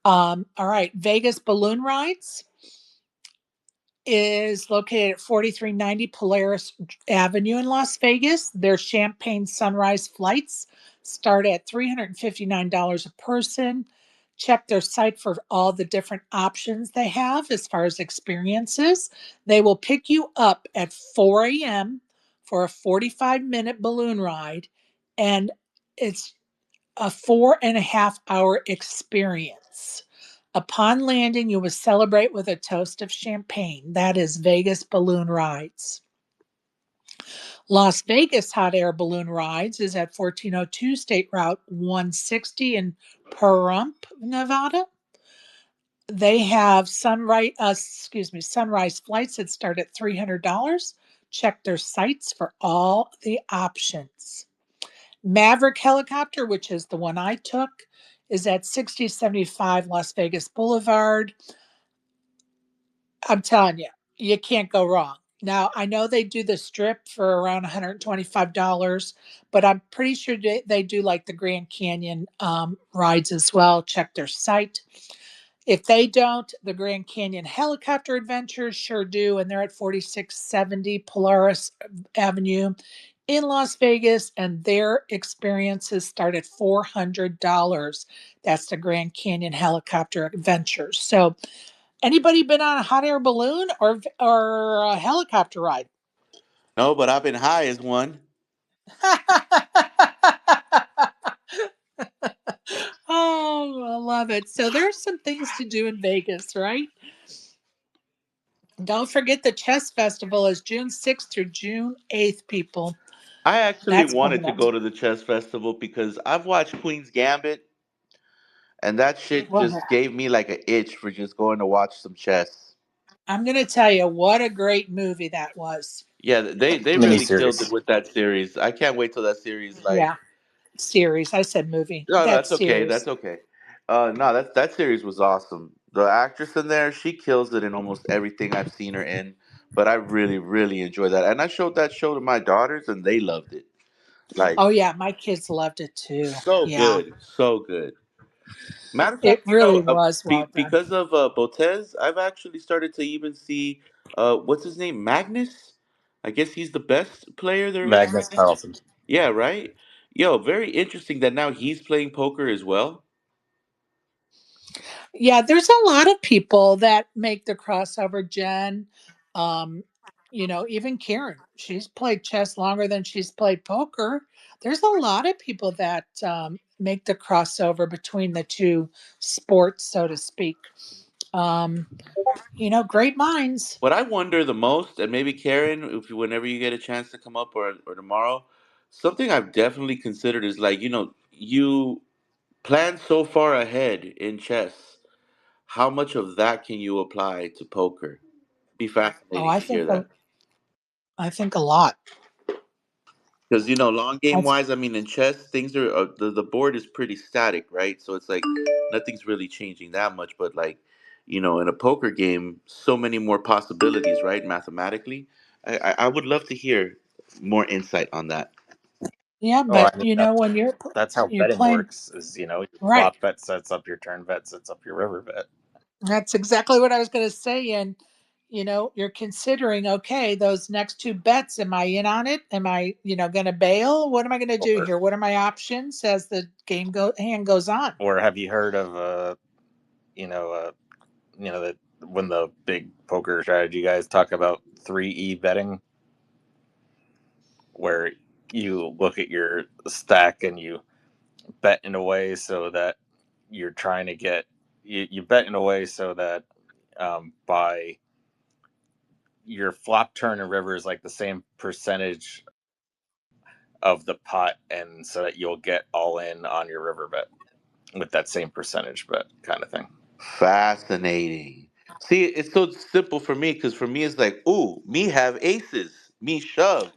All right, Vegas balloon rides is located at 4390 Polaris Avenue in Las Vegas. Their champagne sunrise flights start at $359 a person. Check their site for all the different options they have as far as experiences. They will pick you up at 4 a.m. for a 45-minute balloon ride, and it's a 4.5 hour experience. Upon landing, you will celebrate with a toast of champagne. That is Vegas Balloon Rides. Las Vegas Hot Air Balloon Rides is at 1402 State Route 160 in Pahrump, Nevada. They have sunrise flights that start at $300. Check their sites for all the options. Maverick Helicopter, which is the one I took, is at 6075 Las Vegas Boulevard. I'm telling you, you can't go wrong. Now, I know they do the strip for around $125, but I'm pretty sure they do like the Grand Canyon rides as well. Check their site. If they don't, the Grand Canyon Helicopter Adventures sure do, and they're at 4670 Polaris Avenue in Las Vegas, and their experiences start at $400. That's the Grand Canyon Helicopter Adventures. So, anybody been on a hot air balloon or a helicopter ride? No, but I've been high as one. Oh, I love it. So there's some things to do in Vegas, right? Don't forget the Chess Festival is June 6th through June 8th, people. I actually That's wanted coming to up. go to the chess festival because I've watched Queen's Gambit, and that shit Well, just gave me like an itch for just going to watch some chess. I'm going to tell you what a great movie that was. Yeah, they really killed it Miniseries. with that series. I can't wait till that series like. Yeah, series. I said movie. No, no, That's that's okay. That's series. okay. No, that series was awesome. The actress in there, she kills it in almost everything I've seen her in. But I really, really enjoy that, and I showed that show to my daughters, and they loved it. Like Oh, yeah, my kids loved it too. so Yeah, good, so good. Matter of it fact, really was well done. because of Botez, I've actually started to even see what's his name, Magnus. I guess he's the best player there is right Magnus now. Carlsen. Yeah, right. Yo, very interesting that now he's playing poker as well. Yeah, there's a lot of people that make the crossover, Jen. Um, even Karen, she's played chess longer than she's played poker. There's a lot of people that make the crossover between the two sports, so to speak. Um, great minds. What I wonder the most, and maybe Karen, if whenever you get a chance to come up or tomorrow, something I've definitely considered is like you plan so far ahead in chess. How much of that can you apply to poker? Be Oh, fascinating to hear that. I think a lot. Because long game I wise, I mean, in chess, things are the board is pretty static, right? So it's like nothing's really changing that much. But like, in a poker game, so many more possibilities, right? Mathematically, I would love to hear more insight on that. Yeah, Well, but I mean that's when that's how you're betting playing works. Is your right. flop bet sets up your turn bet sets up your river bet. That's exactly what I was going to say. And, you're considering, okay, those next two bets, am I in on it? Am I, going to bail? What am I going to do Or here? What are my options as the hand goes on? or have you heard of that when the big poker strategy guys talk about 3E betting, where you look at your stack and you bet in a way so that you're trying to get you bet in a way so that by your flop turn and river is like the same percentage of the pot, and so that you'll get all in on your river bet with that same percentage bet kind of thing. Fascinating. See, it's so simple for me because for me it's like, ooh, me have aces, me shove.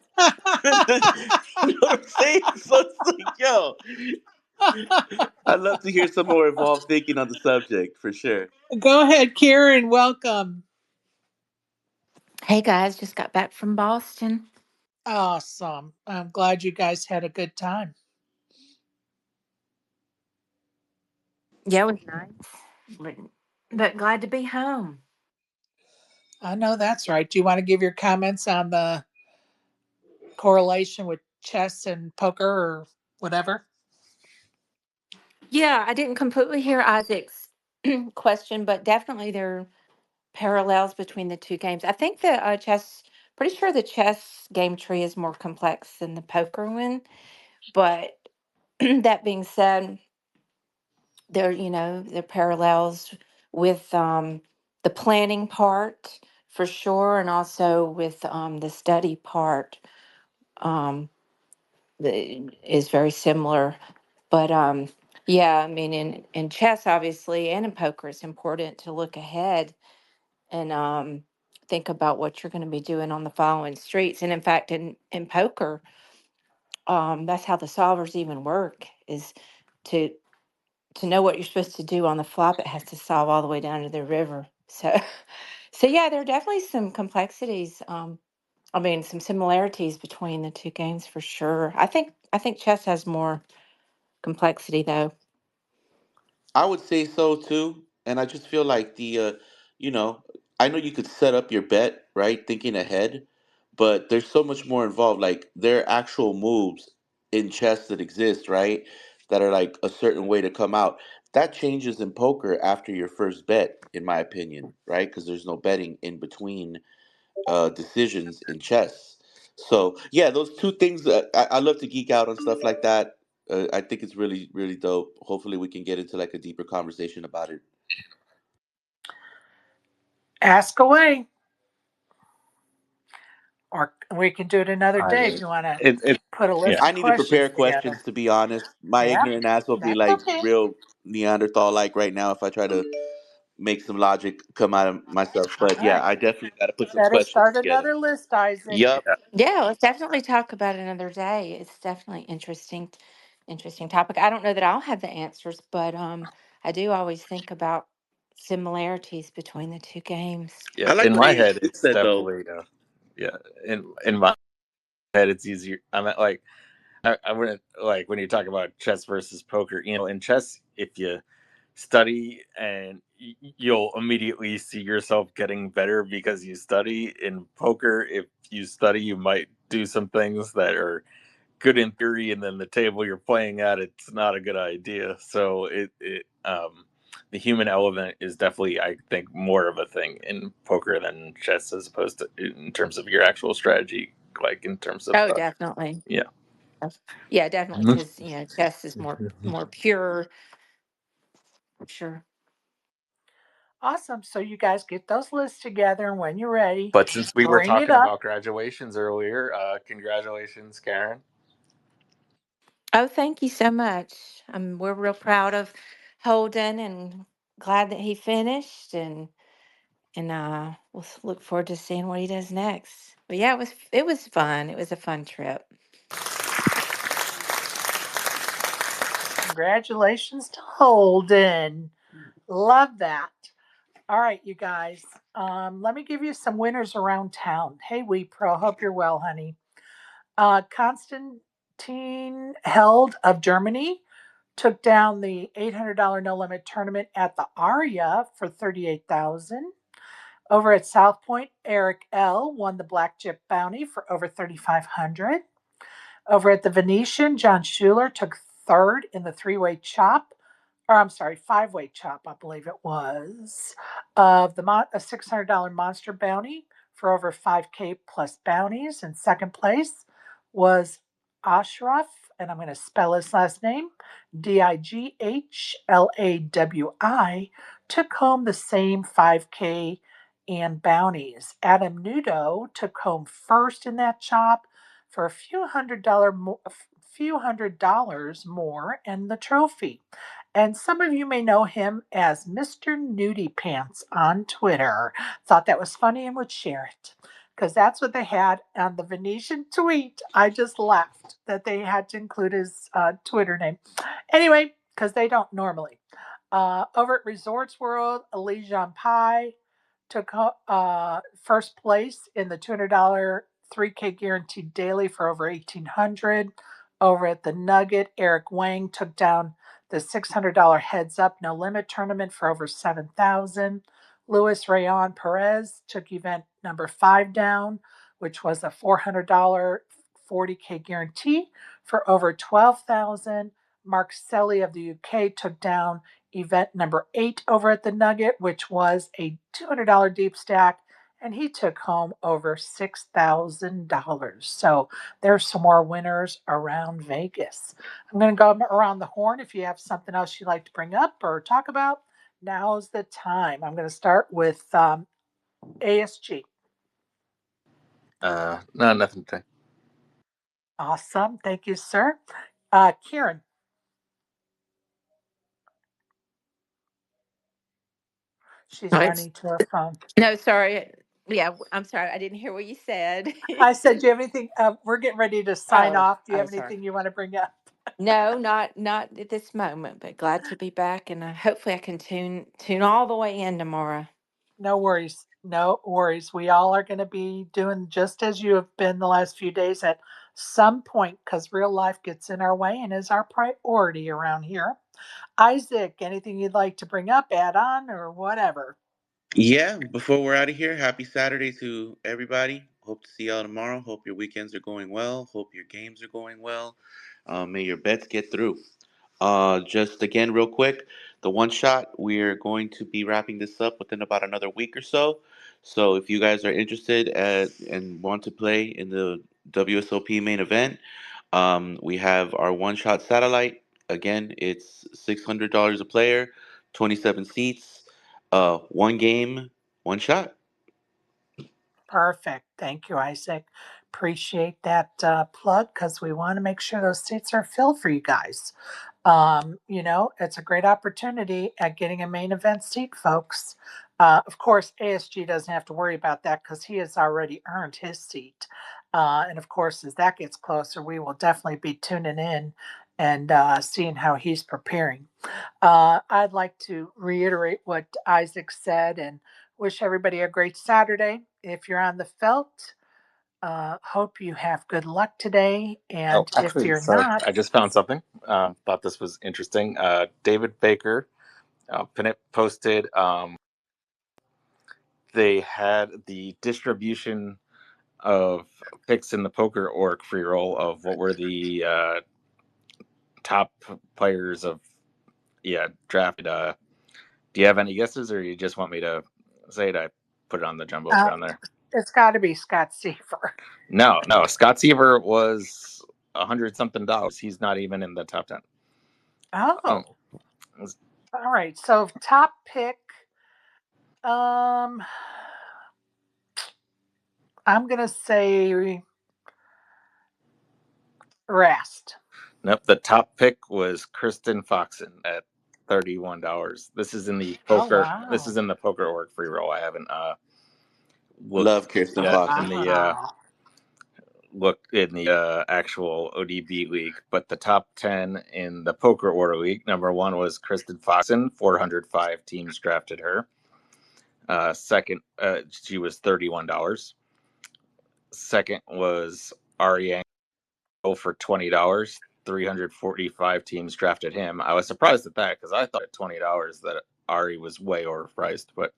You know what I'm saying? So it's like, yo. I'd love to hear some more involved thinking on the subject for sure. Go ahead, Karen. Welcome. Hey guys, just got back from Boston. Awesome. I'm glad you guys had a good time. Yeah, it was nice, but, but glad to be home. I know that's right. Do you want to give your comments on the correlation with chess and poker or whatever? Yeah, I didn't completely hear Isaac's question, but definitely there are parallels between the two games. I think the pretty sure the chess game tree is more complex than the poker one. But that being said, there are parallels with the planning part for sure, and also with the study part. Um, is very similar. But yeah, I mean, in chess, obviously, and in poker, it's important to look ahead and think about what you're going to be doing on the following streets. And in fact, in poker, that's how the solvers even work is to to know what you're supposed to do on the flop. It has to solve all the way down to the river. So, so yeah, there are definitely some complexities. I mean, some similarities between the two games for sure. I think chess has more complexity though. I would say so too, and I just feel like you know, I know you could set up your bet, right, thinking ahead, but there's so much more involved. Like there are actual moves in chess that exist, right, that are like a certain way to come out. That changes in poker after your first bet, in my opinion, right? Because there's no betting in between decisions in chess. So yeah, those two things. I love to geek out on stuff like that. I think it's really really dope. Hopefully, we can get into like a deeper conversation about it. Ask away. Or we can do it another I day if you want to it put a yeah. list I of need to prepare questions together. questions to be honest. My Yeah, ignorant ass will be that's like okay. real Neanderthal like right now if I try to make some logic come out of myself. All But yeah, right. I definitely got to put some Better questions start together. another list, Isaac. Yup. Yeah. Yeah, let's definitely talk about it another day. It's definitely interesting topic. I don't know that I'll have the answers, but I do always think about similarities between the two games. Yeah. I like In what my Adrian head, it's said though. definitely yeah. In my head, it's easier. I'm at like I wouldn't like when you talk about chess versus poker. In chess, if you study and you'll immediately see yourself getting better because you study. In poker, if you study, you might do some things that are good in theory, and then the table you're playing at, it's not a good idea. So the human element is definitely, I think, more of a thing in poker than chess, as opposed to in terms of your actual strategy, like in terms of Oh, definitely. yeah. Yeah, definitely, because chess is more pure. Sure. Awesome. So you guys get those lists together, and when you're ready, But since we were bring it talking up. about graduations earlier, congratulations, Karen. Oh, thank you so much. We're real proud of Holden and glad that he finished, and we'll look forward to seeing what he does next. But yeah, it was fun. It was a fun trip. Congratulations to Holden. Love that. All right, you guys. Let me give you some winners around town. Hey, We Pro. Hope you're well, honey. Konstantin Held of Germany took down the $800 no limit tournament at the Aria for 38,000. Over at South Point, Eric L won the Black Chip Bounty for over 3,500. Over at the Venetian, John Schuler took third in the three-way chop, or I'm sorry, five-way chop, I believe it was, of the a $600 monster bounty for over 5K plus bounties. In second place was Ashraf, and I'm going to spell his last name, Dighlawi, took home the same 5K and bounties. Adam Nudo took home first in that chop for a few hundred dollars more and the trophy. And some of you may know him as Mr. Nudie Pants on Twitter. Thought that was funny and would share it. because that's what they had on the Venetian tweet. I just laughed that they had to include his Twitter name. Anyway, because they don't normally. Over at Resorts World, Elysian Pie took first place in the $200 3K guaranteed daily for over 1,800. Over at the Nugget, Eric Wang took down the $600 heads up no limit tournament for over 7,000. Luis Rayon Perez took event number 5 down, which was a $400 40K guarantee for over 12,000. Mark Selly of the UK took down event number 8 over at the Nugget, which was a $200 deep stack, and he took home over $6,000. So there's some more winners around Vegas. I'm going to go around the horn. If you have something else you'd like to bring up or talk about, now's the time. I'm going to start with ASG. No, nothing to say. Awesome. Thank you, sir. Kieran. She's Oh, it's running to her phone. no, sorry. Yeah, I'm sorry. I didn't hear what you said. I said, do you have anything? We're getting ready to sign Oh, off. Do you oh, have sorry. anything you want to bring up? No, not at this moment, but glad to be back, and hopefully I can tune all the way in tomorrow. No worries. No worries. We all are going to be doing just as you have been the last few days at some point because real life gets in our way and is our priority around here. Isaac, anything you'd like to bring up, add on, or whatever? Yeah, before we're out of here, happy Saturday to everybody. Hope to see y'all tomorrow. Hope your weekends are going well. Hope your games are going well. May your bets get through. Just again, real quick, the one shot, we're going to be wrapping this up within about another week or so. So if you guys are interested and want to play in the WSOP main event, we have our one shot satellite. Again, it's $600 a player, 27 seats, one game, one shot. Perfect. Thank you, Isaac. Appreciate that plug because we want to make sure those seats are filled for you guys. It's a great opportunity at getting a main event seat, folks. Of course, ASG doesn't have to worry about that because he has already earned his seat. And of course, as that gets closer, we will definitely be tuning in and seeing how he's preparing. I'd like to reiterate what Isaac said and wish everybody a great Saturday. If you're on the felt, hope you have good luck today. Oh, And if actually, you're sorry, not, I just found something. Thought this was interesting. David Baker, Pinit posted. They had the distribution of picks in the poker orc free roll of what were the top players of drafted. Do you have any guesses, or you just want me to say it? I put it on the uh, jumbotron there. it's got to be Scott Seaver. No. Scott Seaver was $100 something. He's not even in the top 10. Um, Oh, all right. So top pick. Um, I'm gonna say Rast. nope. The top pick was Kristen Foxen at $31. This is in the Oh poker. This wow. is in the poker org free roll. I haven't looked Love Kirsten yet Foxen. in the Wow. actual ODB league, but the top 10 in the poker order league, number one was Kristen Foxen. 405 teams drafted her. Second, she was $31. Second was Ari for $20. 345 teams drafted him. I was surprised at that because I thought at $20 that Ari was way overpriced, but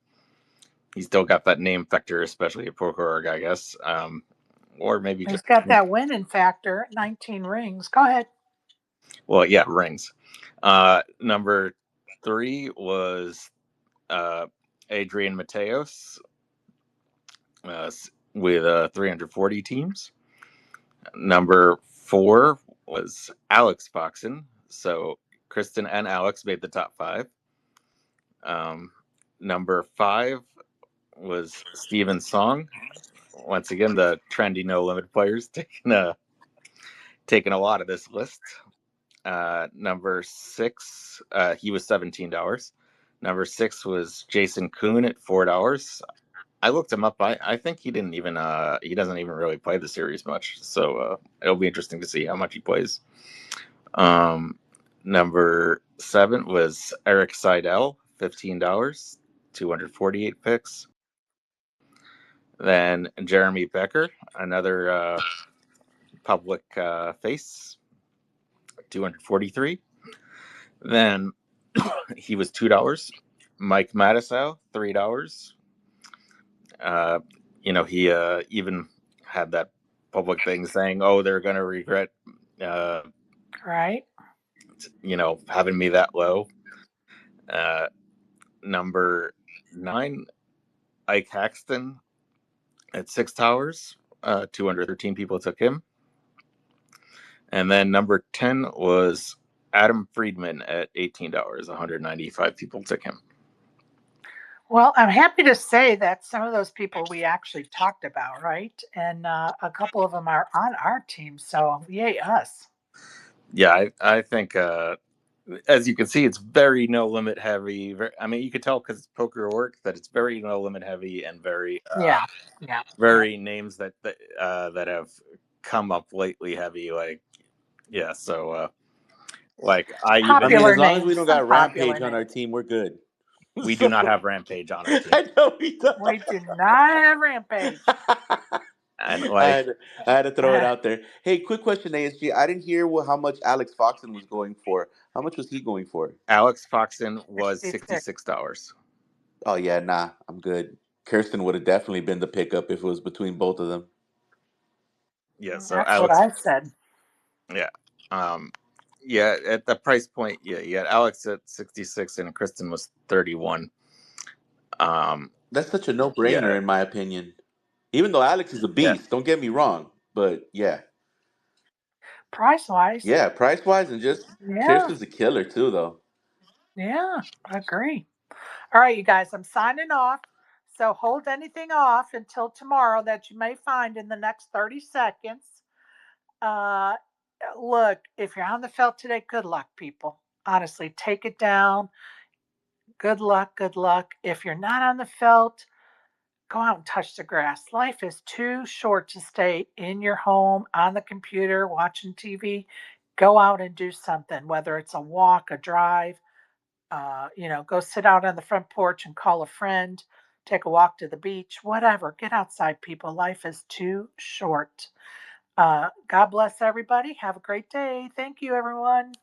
he still got that name factor, especially at poker org, I guess. Or maybe He's just, got that winning factor. 19 rings. Go ahead. well, yeah, rings. Number three was Adrian Mateos with 340 teams. Number four was Alex Foxen. So Kristen and Alex made the top five. Number five was Steven Song. Once again, the trendy no limit players taking a lot of this list. Number six, he was $17. Number six was Jason Kuhn at $4. I looked him up. I think he didn't even he doesn't even really play the series much. So it'll be interesting to see how much he plays. Number 7 was Eric Seidel, $15, 248 picks. Then Jeremy Becker, another public face, 243. Then he was $2. Mike Matisow, $3. Uh, he even had that public thing saying, "Oh, they're going to regret, uh, Right. having me that low." Uh, Number 9, Ike Haxton at $6. 213 people took him. And then number 10 was Adam Friedman at $18. 195 people took him. Well, I'm happy to say that some of those people we actually talked about, right? And a couple of them are on our team. So, yay, us. Yeah, I think, as you can see, it's very no limit heavy. I mean, you could tell because it's poker work that it's very no limit heavy and very, Yeah. very names that have come up lately heavy. Like, yeah, so like I Some even I mean, popular as long as we names. don't Some got popular Rampage on our names. team, we're good. we do not So, have Rampage on our team, I know we don't. We do not have Rampage. and I like had, I had to throw it out there. Hey, quick question, ASG. I didn't hear how much Alex Foxen was going for. How much was he going for? Alex Foxton was 66. $66. Oh yeah, nah, I'm good. Kirsten would have definitely been the pickup if it was between both of them. Yeah, so That's what Alex, I said. yeah, yeah, at the price point, yeah, you had Alex at 66 and Kristen was 31. That's such a Yeah, no-brainer in my opinion. Even though Alex is a yeah, beast, don't get me wrong, but yeah, Price wise. yeah, price-wise and just Yeah. Kirsten's a killer too, though. Yeah. I agree. All right, you guys, I'm signing off. So hold anything off until tomorrow that you may find in the next 30 seconds. Uh, Look, if you're on the felt today, good luck, people. Honestly, take it down. Good luck, good luck. If you're not on the felt, go out and touch the grass. Life is too short to stay in your home, on the computer, watching TV. Go out and do something, whether it's a walk, a drive, go sit out on the front porch and call a friend, take a walk to the beach, whatever. Get outside, people. Life is too short. God bless everybody. Have a great day. Thank you, everyone.